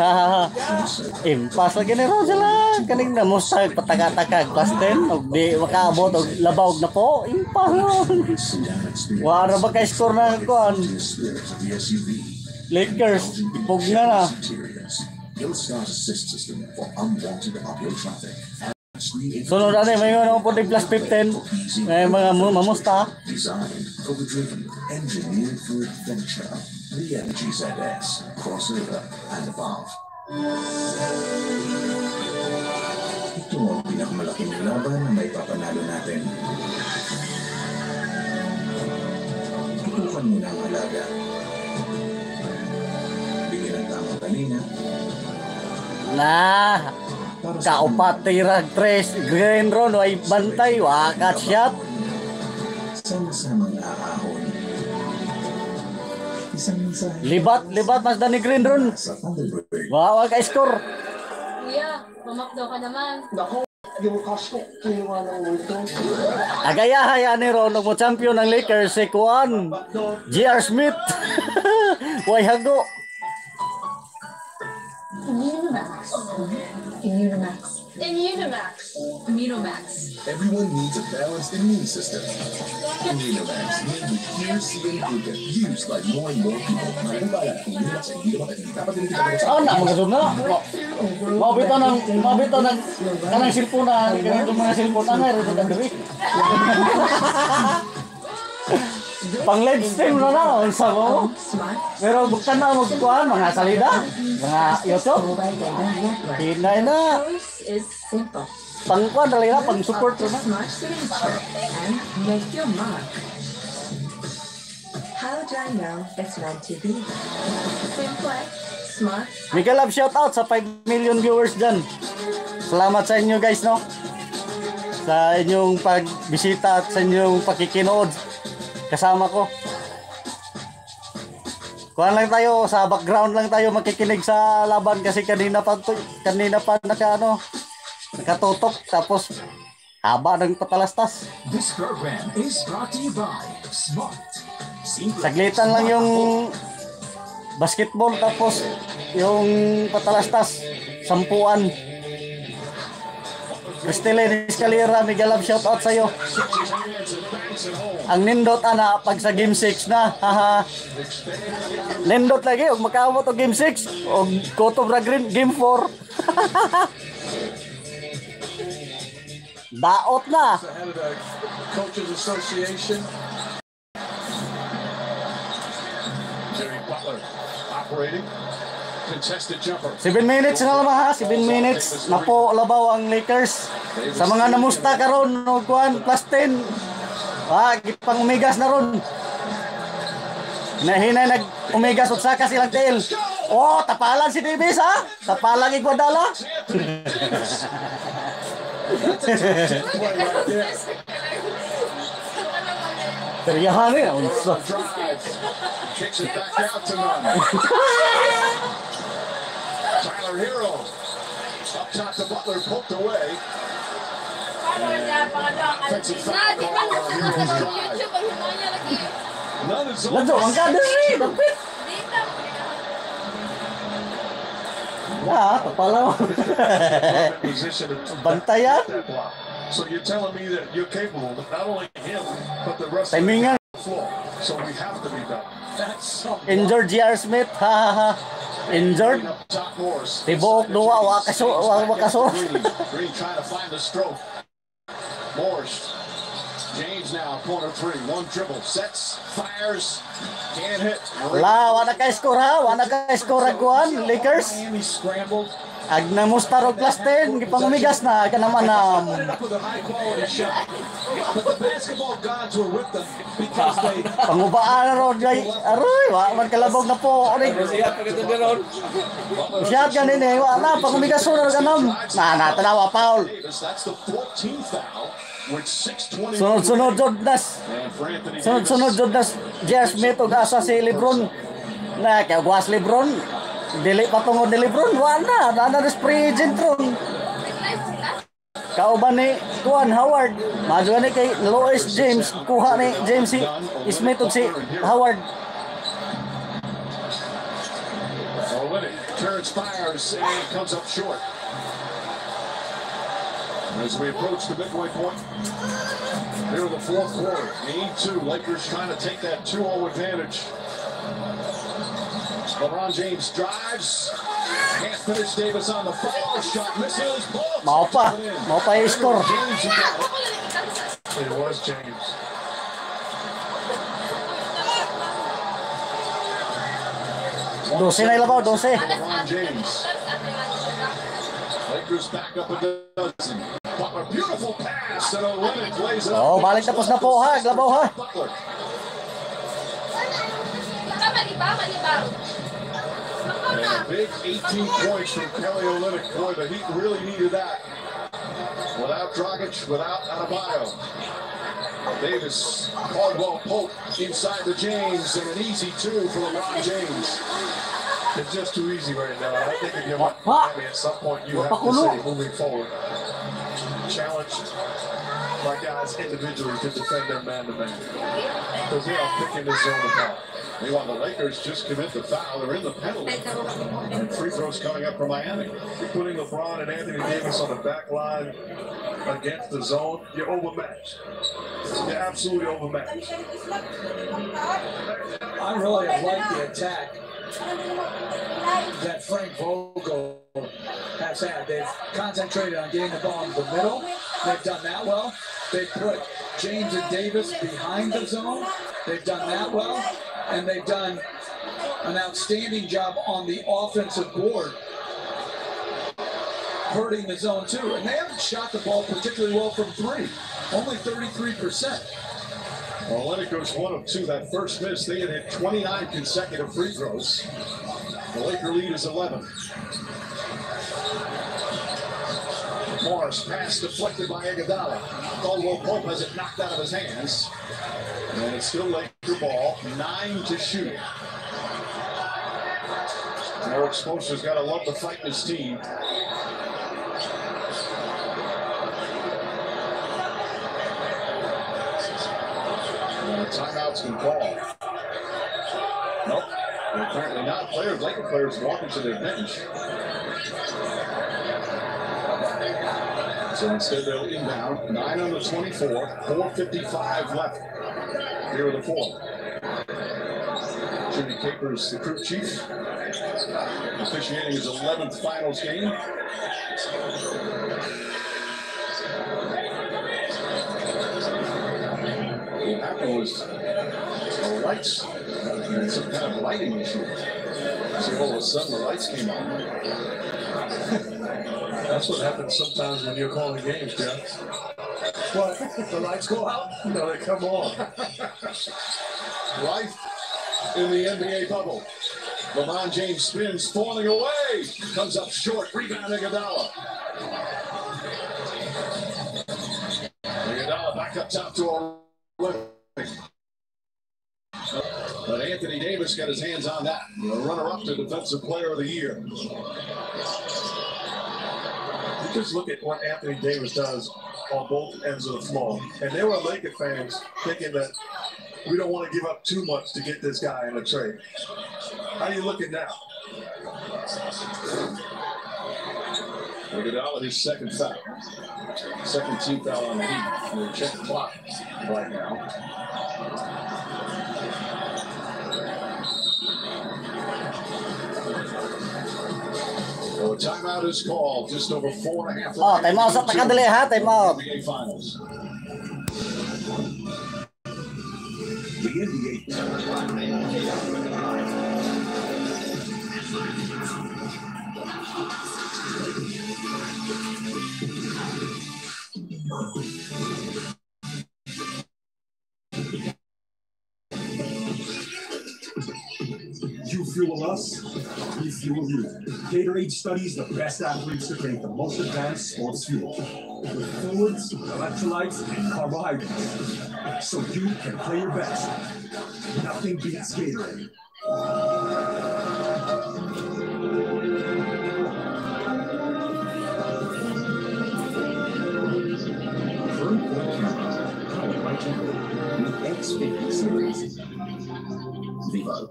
Impas lagi ni ron sila. Kaning namusta pataka-takag plus 10 og di makaabot og labawg na po. Impas ron. Wala ba kay score na kuan? Lakers, ipog na. Start assist system for unwanted uphill traffic. Sunod na may mga po plus 15. May mga mamusta. Designed for the driven, engineered for adventure. The Energy ZS, crossover and above. Ito ang pinakamalaking laban na may papanalo natin. Tutukan mo na ang alaga. Bigyan ng tamang kanina. Nah, kaupat tirag tres green ron ay bantay wakat shot. Sama-samang aahon. Isang mensahe. Libat mas Danny Green ron. Wow, ka score. Kuya, mamakdaw ka naman. Nako, yung cash ko, iniwanan mo ito. Agaya ni ron mo champion ng Lakers si Kuan. J.R. Smith. Way hago. Hindi naman Immunimax. Immunimax. Immunimax. Immunimax. Everyone needs a balanced immune system. Immunimax, made with pure sea and glucan, used by more and more people. Anak mo kasog na. Mabito ng kanang silpon na, kanang mga silpon na nga, rin ang diri. Pang live stream na na, unsa mo. Pero buktan na magkuhan, mga salida, mga YouTube. Hinay na. Pangkuhan talaga, pang support na. And make your mark. How do I know it's meant to be? Simple, smart. Mega love shoutout sa 5 million viewers dyan. Salamat sa inyo guys, no? Sa inyong pagbisita at sa inyong pakikinood. Kasama ko. Kuhan lang tayo, sa background lang tayo makikinig sa laban kasi kanina pa nakatutok tapos haba ng patalastas. This program is brought to you by Smart. Saglitan lang yung basketball tapos yung patalastas, sampuan. Cristine Escalera, mega love shoutout sa'yo. Ang nindot ana pag sa game 6 na. Haha. Nindot lagi og makaabot og game 6 og kutob ra game 4. Daot na. Coaches Association. Jerry Butler operating. Contested jumper. 7 minutes na lang ha, 7 minutes na po labaw ang Lakers. Sa mga namusta karon og kuan plus 10. Gipang umigas na ron. Hinay nag-umigas og saka silang tail. Oh, tapalan si Davis ha. Tapalan Iguodala. Teriyahan eh. Kicks it back out to none. Tyler Hero. Up top to Butler, poked away. Offensive foul call on Hero's drive. None is on. Lajo, ang ganda rin. Dapit. Tapalan. Bantayan. So you're telling me that you're capable of not only him, but the rest Timingan. of the floor. So we have to be better. That's something. Injured J.R. Smith. Injured. Tibok duwa wakaso. Green trying to find the stroke. Morris. James now corner three. One dribble. Sets. Fires. Can't hit. Wala ka-score ha. Wala ka-score kuan Lakers. Miami scrambled. Ag na mustar og plus 10 gipang umigas na ka naman na pangubaan ron gay aroy wa man kalabog na po orig siya ganin eh wa na pang umigas na ganam na tanawa foul sunod jud nas J.R. Smith og asa si LeBron na kay guas LeBron dili patungod ni LeBron wala na free agent ron. Kauban ni Kuan Howard, madyo ni kay Lois James, kuha ni James si Smith ug si Howard. Turns fires and comes up short. As we approach the midway point, here in the fourth quarter, game 2, Lakers trying to take that 2-0 advantage. LeBron James drives. Can't finish. Davis on the follow. Shot misses. Mau pa i-score. It was James. Dose na ilabaw, 12. LeBron James. Lakers back up a dozen. Butler, beautiful pass. And a limit plays it. Oh, balik tapos na po ha, labaw ha. And a big 18 points from Kelly Olynyk. Boy, the Heat really needed that. Without Dragic, without Adebayo. Davis, Caldwell Pope inside the James, and an easy 2 for LeBron James. It's just too easy right now. I think if you're Miami, at some point you have to say moving forward. Challenged by guys individually to defend their man-to-man. Because they are picking this zone apart. Meanwhile, the Lakers just commit the foul. They're in the penalty. And free throws coming up for Miami. You're putting LeBron and Anthony Davis on the back line against the zone. You're overmatched. You're absolutely overmatched. I really like the attack that Frank Vogel has had. They've concentrated on getting the ball in the middle. They've done that well. They put James and Davis behind the zone. They've done that well. And they've done an outstanding job on the offensive board, hurting the zone too. And they haven't shot the ball particularly well from three, only 33%. Well, Leonard goes 1 of 2. That first miss, they had hit 29 consecutive free throws. The Laker lead is 11. Morris pass deflected by Iguodala. Caldwell Pope has it knocked out of his hands. And it's still Laker ball, 9 to shoot. Eric Spoelstra's got to love the fight in his team. Timeout's been called. Nope, apparently not. Laker players walking to their bench. So instead they'll inbound. 9 on the 24, 4:55 left. Here are the 4. Jimmy Capers, the crew chief, officiating his 11th finals game. What happened was the lights had some kind of lighting issue. So all of a sudden the lights came on. That's what happens sometimes when you're calling games, Jeff. What? The lights go out? No, they come on. Life in the NBA bubble. LeBron James spins, falling away. Comes up short, rebound Iguodala. Iguodala back up top to a but Anthony Davis got his hands on that. The runner-up to Defensive Player of the Year. You just look at what Anthony Davis does on both ends of the floor. And there were Laker fans thinking that we don't want to give up too much to get this guy in a trade. How are you looking now? Iguodala, his second foul. Second team foul on the Heat. We'll check the clock right now. So a timeout is called. Just over 4.5. Oh, timeout sa takadali ha, timeout. NBA Finals. The NBA You fuel us, we fuel you. Gatorade studies the best athletes to create the most advanced sports fuel with fluids, electrolytes, and carbohydrates, so you can play your best. Nothing beats Gatorade. X50 series. Vivo.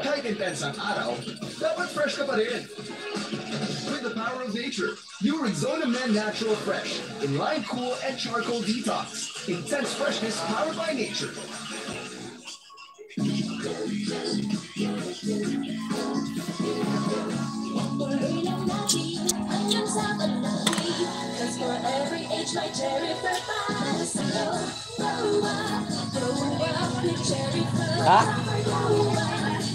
Kahit intense ang araw, dapat fresh ka pa rin. With the power of nature, new Rexona Men Natural Fresh. Inline cool and charcoal detox. Intense freshness powered by nature. Cause for every age, my cherry fruit buys. Grow up with cherry fruit.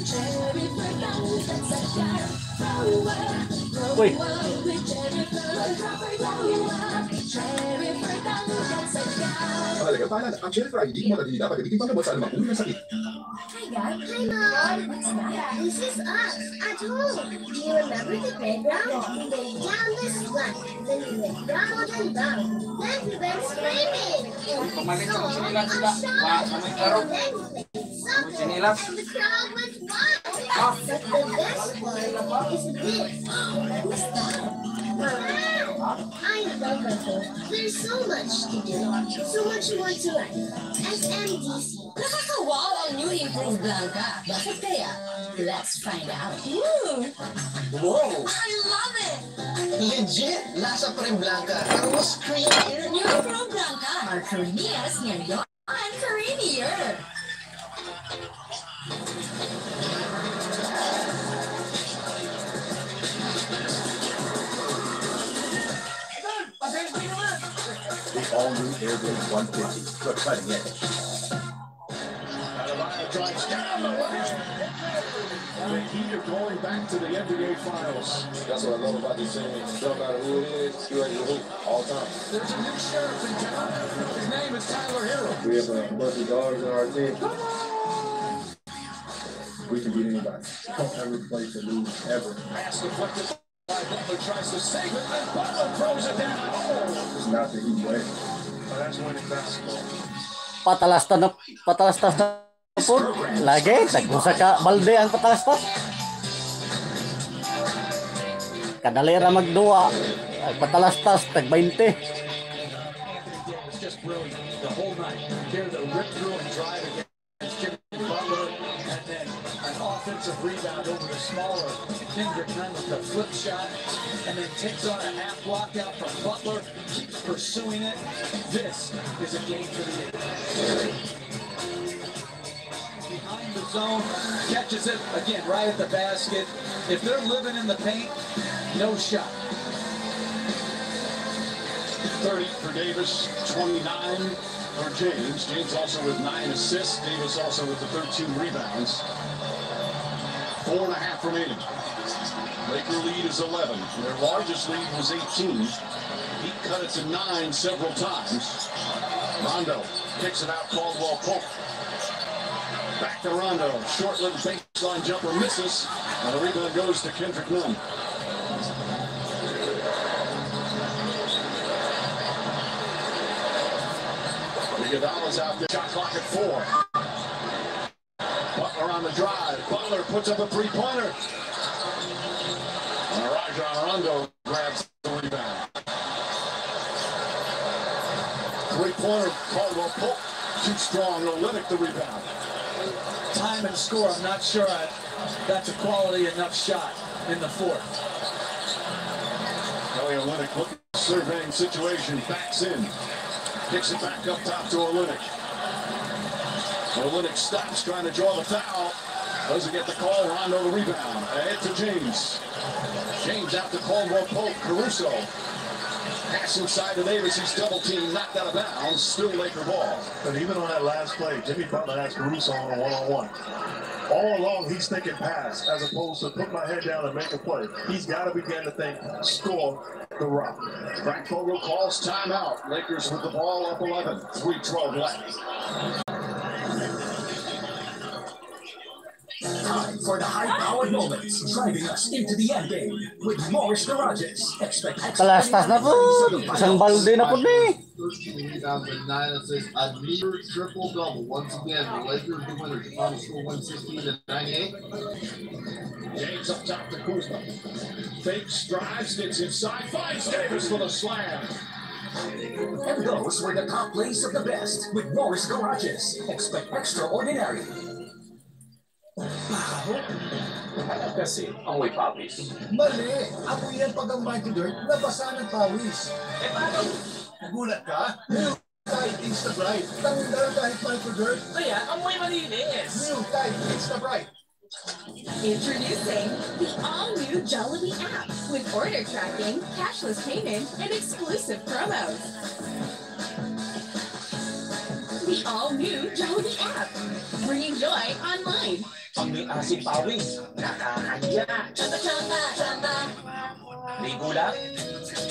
Cherry fruit that's a car. Grow up with cherry fruit. Cherry fruit that's a car. Mahalaga paalala, ang cherry fry hindi mo dapat gamitin pangabot sa anumang uri ng sakit. Hi, Dad. Hi, Mom. What's that? This is us at home. Do you remember the playground? We went down this one, then we went round and round, then we went swimming. And so outside, and then we played soccer, and the crowd went wild. But the best part is this. Who's that? I love my home. There's so much to do, so much more to life. SMDC. Wow, ang new improved Blanca. Bakit kaya? Let's find out. Wow! I love it! Legit! Lasa pa rin Blanca, pero mas creamier. New improved Blanca. Our creamiest ngayon and creamier. The all-new Airbag 150, the cutting edge. Drives down the lane. The Heat are going back to the NBA Finals. That's what I love about this team. No matter who it is, you're ready to hoop all the time. There's a new sheriff in town. His name is Tyler Hero. We have a bunch of dogs on our team. We can beat anybody. Don't ever play to lose, ever. Pass deflected by Butler, tries to save it, and Butler throws it down. Oh! It's not the Heat way. That's winning basketball. Patalastas na po. Lagi, tagpusa ka balde ang patalastas. Kadalira magduwa. Ang patalastas, tag-20. Just brilliant the whole night. Here the rip through and drive against Jimmy Butler, and then an offensive rebound over the smaller Kendrick Nunn with the flip shot, and then takes on a half block out from Butler, keeps pursuing it. This is a game for the Knicks. Behind the zone, catches it again right at the basket. If they're living in the paint, no shot. 30 for Davis, 29 for James. James also with 9 assists. Davis also with the 13 rebounds. 4.5 remaining. Laker lead is 11. Their largest lead was 18. He cut it to 9 several times. Rondo kicks it out, Caldwell Pope. Back to Rondo, short-lived baseline jumper misses, and the rebound goes to Kendrick Nunn. Iguodala's out there, shot clock at 4. Butler on the drive, Butler puts up a three-pointer. Rajon Rondo grabs the rebound. Three-pointer, Caldwell Pope, too strong, Olynyk the rebound. Time and score, I'm not sure that's a quality enough shot in the fourth. Kelly Olynyk looking at the surveying situation, backs in, kicks it back up top to Olynyk. Olynyk stops trying to draw the foul, doesn't get the call, Rondo the rebound, ahead to James. James out to Caldwell Pope, Caruso. Pass inside to Davis, he's double teamed, knocked out of bounds, still Laker ball. But even on that last play, Jimmy Butler has Caruso on a one-on-one. All along, he's thinking pass, as opposed to put my head down and make a play. He's got to begin to think, score the rock. Frank Vogel calls timeout. Lakers with the ball up 11, 3:12 left. Time for the high-powered moments, driving us into the end game with Morris Garages. Expect Talastas na po. Isang balde na po ni. 13 rebounds and 9 assists. A near triple-double. Once again, the Lakers the winners. The final score 116-98. James up top to Kuzma. Fakes, drives, gets inside, finds Davis for the slam. And those were the top plays of the best with Morris Garages. Expect extraordinary. Kasi, amoy pawis. Mali! Amoy yan pag ang Mighty Dirt, nabasa ng pawis. Eh, paano? Nagulat ka? New Tide Insta Bright. Tanggal kahit Mighty Dirt. Kaya, amoy malinis. New Tide Insta Bright. Introducing the all-new Jollibee app with order tracking, cashless payment, and exclusive promos. The all-new Jollibee app, bringing joy online. Pag may asin pawis, nakakahiya. Chamba, chamba, chamba. Ligo lang?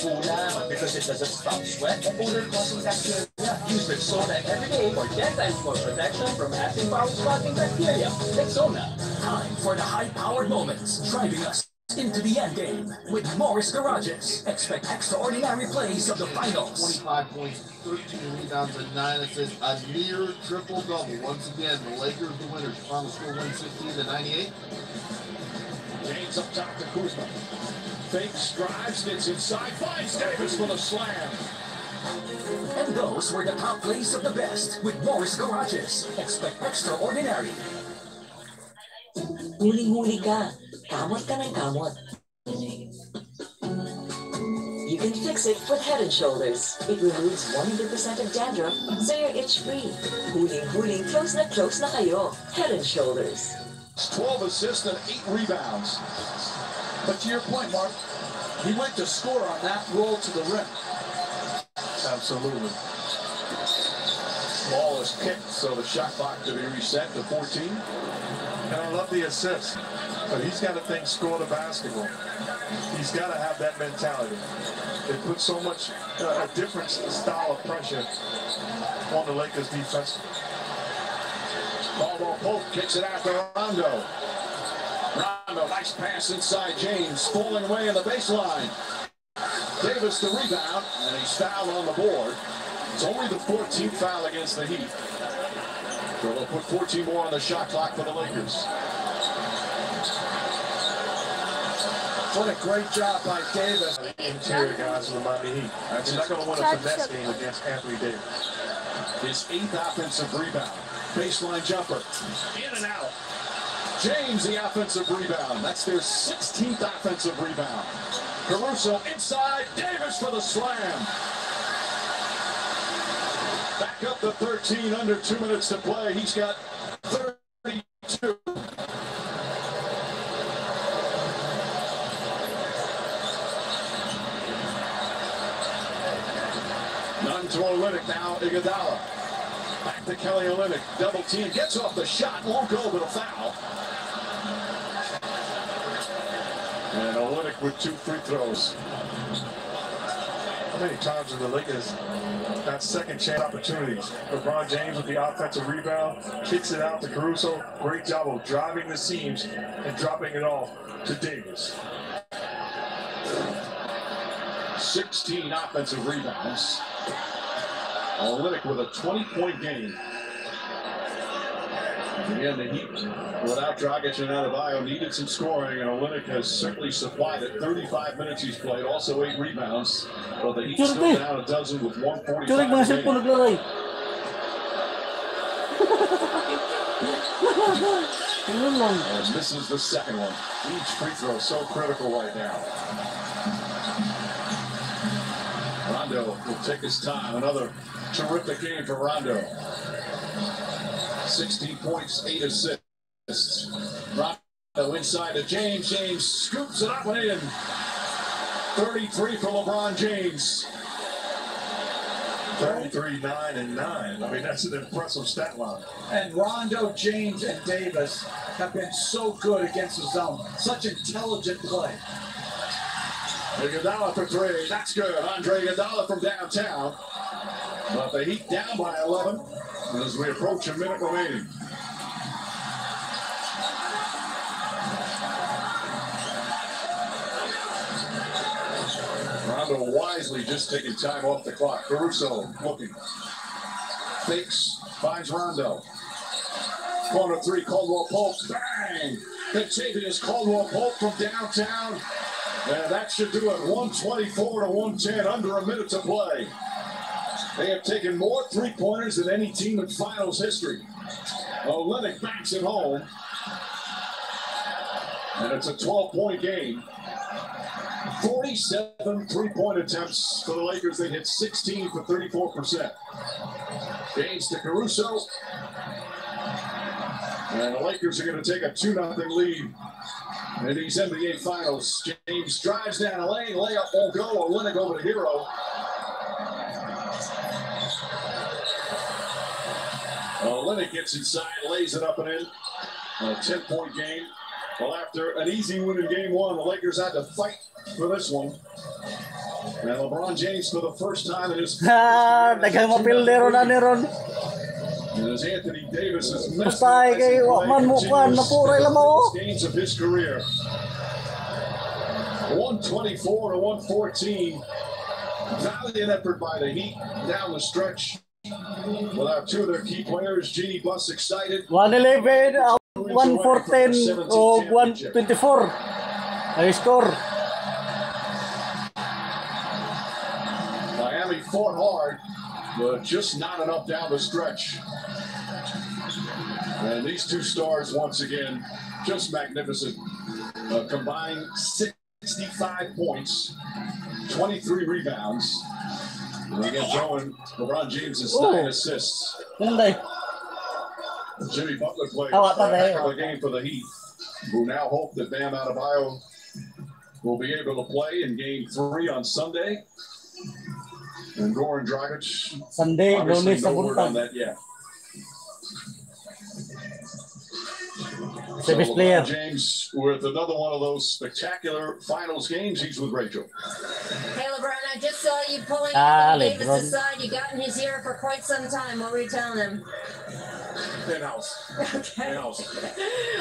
Kulang, because it doesn't stop sweat and odor-causing bacteria. Use Rexona every day for 10 times more protection from acid pawis-causing bacteria. Rexona. Time for the high-powered moments, driving us into the end game with Morris Garages. Expect extraordinary plays of the finals. 25 points, 13 rebounds, and 9 assists. A near triple-double. Once again, the Lakers the winners. Final score 116-98. James up top to Kuzma. Fakes, drives, gets inside, finds Davis for the slam. And those were the top plays of the best with Morris Garages. Expect extraordinary. Huling-huli ka. Kamot ka ng kamot. You can fix it with Head & Shoulders. It removes 100% of dandruff, so you're itch-free. Huling-huling, close na kayo. Head & Shoulders. 12 assists and 8 rebounds. But to your point, Mark, he went to score on that roll to the rim. Absolutely. Ball is kicked, so the shot clock to be reset to 14. And I love the assist, but he's got to think score the basketball. He's got to have that mentality. They put so much a different style of pressure on the Lakers defense. Caldwell Pope kicks it out to Rondo. Rondo, nice pass inside James, falling away in the baseline. Davis the rebound, and he's fouled on the board. It's only the 14th foul against the Heat. So they'll put 14 more on the shot clock for the Lakers. What a great job by Davis. The interior guys of the Miami Heat. He's not going to win a finesse game against Anthony Davis. His 8th offensive rebound. Baseline jumper. In and out. James the offensive rebound. That's their 16th offensive rebound. Caruso inside. Davis for the slam. Back up to 13, under 2 minutes to play. He's got 32. None to Olynyk now. Iguodala. Back to Kelly Olynyk. Double team. Gets off the shot. Won't go, but a foul. And Olynyk with 2 free throws. How many times have the Lakers got second chance opportunities? LeBron James with the offensive rebound, kicks it out to Caruso. Great job of driving the seams and dropping it off to Davis. 16 offensive rebounds. Olynyk with a 20-point game. Again, the Heat, without Dragic and Adebayo, needed some scoring, and Olynyk has certainly supplied it. 35 minutes he's played, also 8 rebounds. But the Heat still down a dozen with 1:45 remaining. As misses the second one. Each free throw so critical right now. Rondo will take his time. Another terrific game for Rondo. 16 points, 8 assists. Rondo inside to James. James scoops it up and in. 33 for LeBron James. 33, 9, and 9. I mean, that's an impressive stat line. And Rondo, James, and Davis have been so good against the zone. Such intelligent play. Iguodala for 3. That's good. Andre Iguodala from downtown. But the Heat down by 11 as we approach a minute remaining. Rondo wisely just taking time off the clock. Caruso looking. Fakes. Finds Rondo. Corner 3, Caldwell Pope. Bang! Contavious Caldwell Pope from downtown. And that should do it. 124 to 110, under a minute to play. They have taken more three-pointers than any team in finals history. Olynyk backs it home. And it's a 12-point game. 47 three-point attempts for the Lakers. They hit 16 for 34%. James to Caruso. And the Lakers are going to take a 2-0 lead in these NBA Finals. James drives down a lane. Layup won't go. Olynyk over to Hero. Olynyk gets inside, lays it up and in. A 10-point game. Well, after an easy win in Game 1, the Lakers had to fight for this one. And LeBron James, for the first time in his daghang mapildero na ni Ron. And as Anthony Davis is Basta kay wa man mo kan napuray lang mo. games of his career. 124 to 114. Valiant effort by the Heat down the stretch. Without 2 of their key players, Genie Bus excited. 111, 114 o 124 ay score. Miami fought hard, but just not enough down the stretch. And these two stars, once again, just magnificent. Combined 65 points, 23 rebounds. And again, throwing LeBron James' 9 assists. Jimmy Butler played a game for the Heat, who now hope that Bam Adebayo will be able to play in Game 3 on Sunday. And Goran Dragic, Sunday, obviously no word on that yet. So LeBron James with another one of those spectacular finals games. He's with Rachel. Hey LeBron, I just saw you pulling Anthony Davis aside. You got in his ear for quite some time. What were you telling him? In-house. Okay. In-house.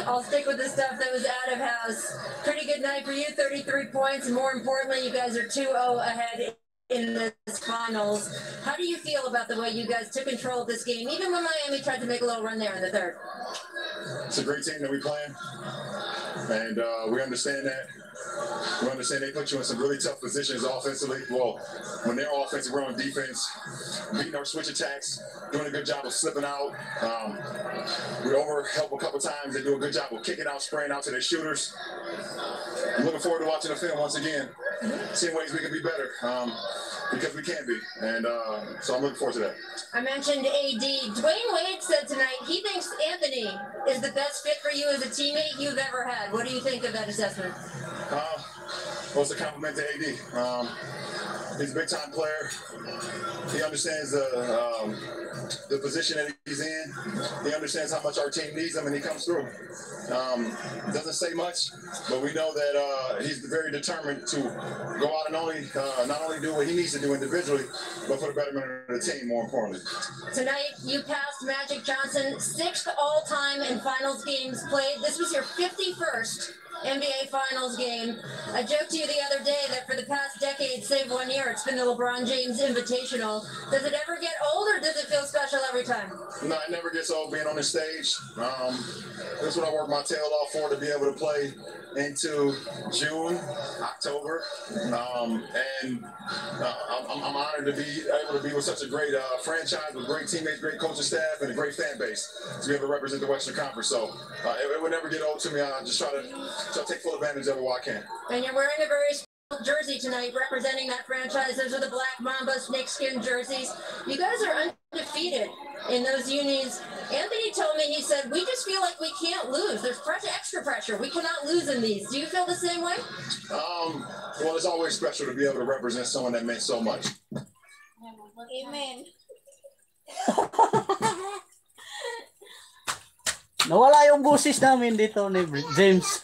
I'll stick with the stuff that was out of house. Pretty good night for you, 33 points. More importantly, you guys are 2-0 ahead in this finals. How do you feel about the way you guys took control of this game, even when Miami tried to make a little run there in the third? It's a great team that we play, and we understand that. We understand they put you in some really tough positions offensively. Well, when they're offensive, we're on defense, beating our switch attacks, doing a good job of slipping out. We overhelp a couple times. They do a good job of kicking out, spraying out to their shooters. I'm looking forward to watching the film once again, seeing ways we can be better, because we can be. And so I'm looking forward to that. I mentioned AD. Dwayne Wade said tonight he thinks Anthony is the best fit for you as a teammate you've ever had. What do you think of that assessment? Well, it's a compliment to AD. He's a big-time player. He understands the position that he's in. He understands how much our team needs him, and he comes through. Doesn't say much, but we know that he's very determined to go out and not only do what he needs to do individually, but for the betterment of the team, more importantly. Tonight, you passed Magic Johnson, 6th all-time in finals games played. This was your 51st NBA Finals game. I joked to you the other day that for the past decade, save 1 year, it's been the LeBron James Invitational. Does it ever get old, or does it feel special every time? No, it never gets old being on the stage. That's what I work my tail off for, to be able to play into June, October. And I'm honored to be able to be with such a great franchise, with great teammates, great coaching staff, and a great fan base to be able to represent the Western Conference. So it would never get old to me. I just try to take full advantage of it while I can. And you're wearing a very special jersey tonight, representing that franchise. Those are the Black Mamba snakeskin jerseys. You guys are undefeated in those unis. Anthony told me, he said, we just feel like we can't lose. There's extra pressure. We cannot lose in these. Do you feel the same way? Well, it's always special to be able to represent someone that meant so much. Amen. Nawala yung busis namin dito ni James.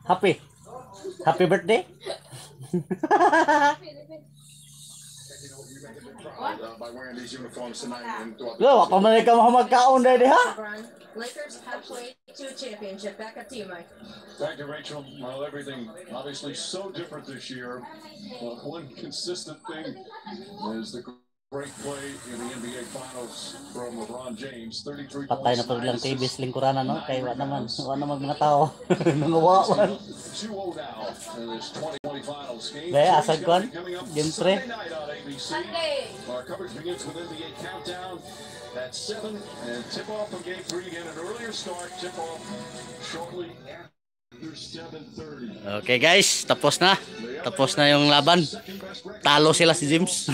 Happy birthday. By wearing these uniforms tonight and throughout Lo, ako man ka magkaon dahil ha. Lakers halfway to a championship. Back up to you, Mike. Thank you, Rachel. Well, everything obviously so different this year. One consistent thing is the great play in the NBA Finals from LeBron James. 33 Patay na points. pag lang TV lingkuran no kay wa naman mga tao. Nangawa man. 2-0 now in this 2020 Finals game. Dahil asag kon game 3. Sunday. Our coverage begins with NBA Countdown at 7 and tip-off of Game 3 again. An earlier start, tip-off shortly after 7:30. Okay guys, tapos na. Tapos na yung laban. Talo sila si James.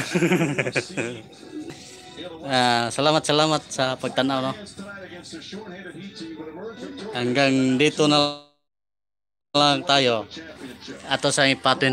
Salamat sa pagtanaw no. Hanggang dito na lang tayo. Ato sa ipa 24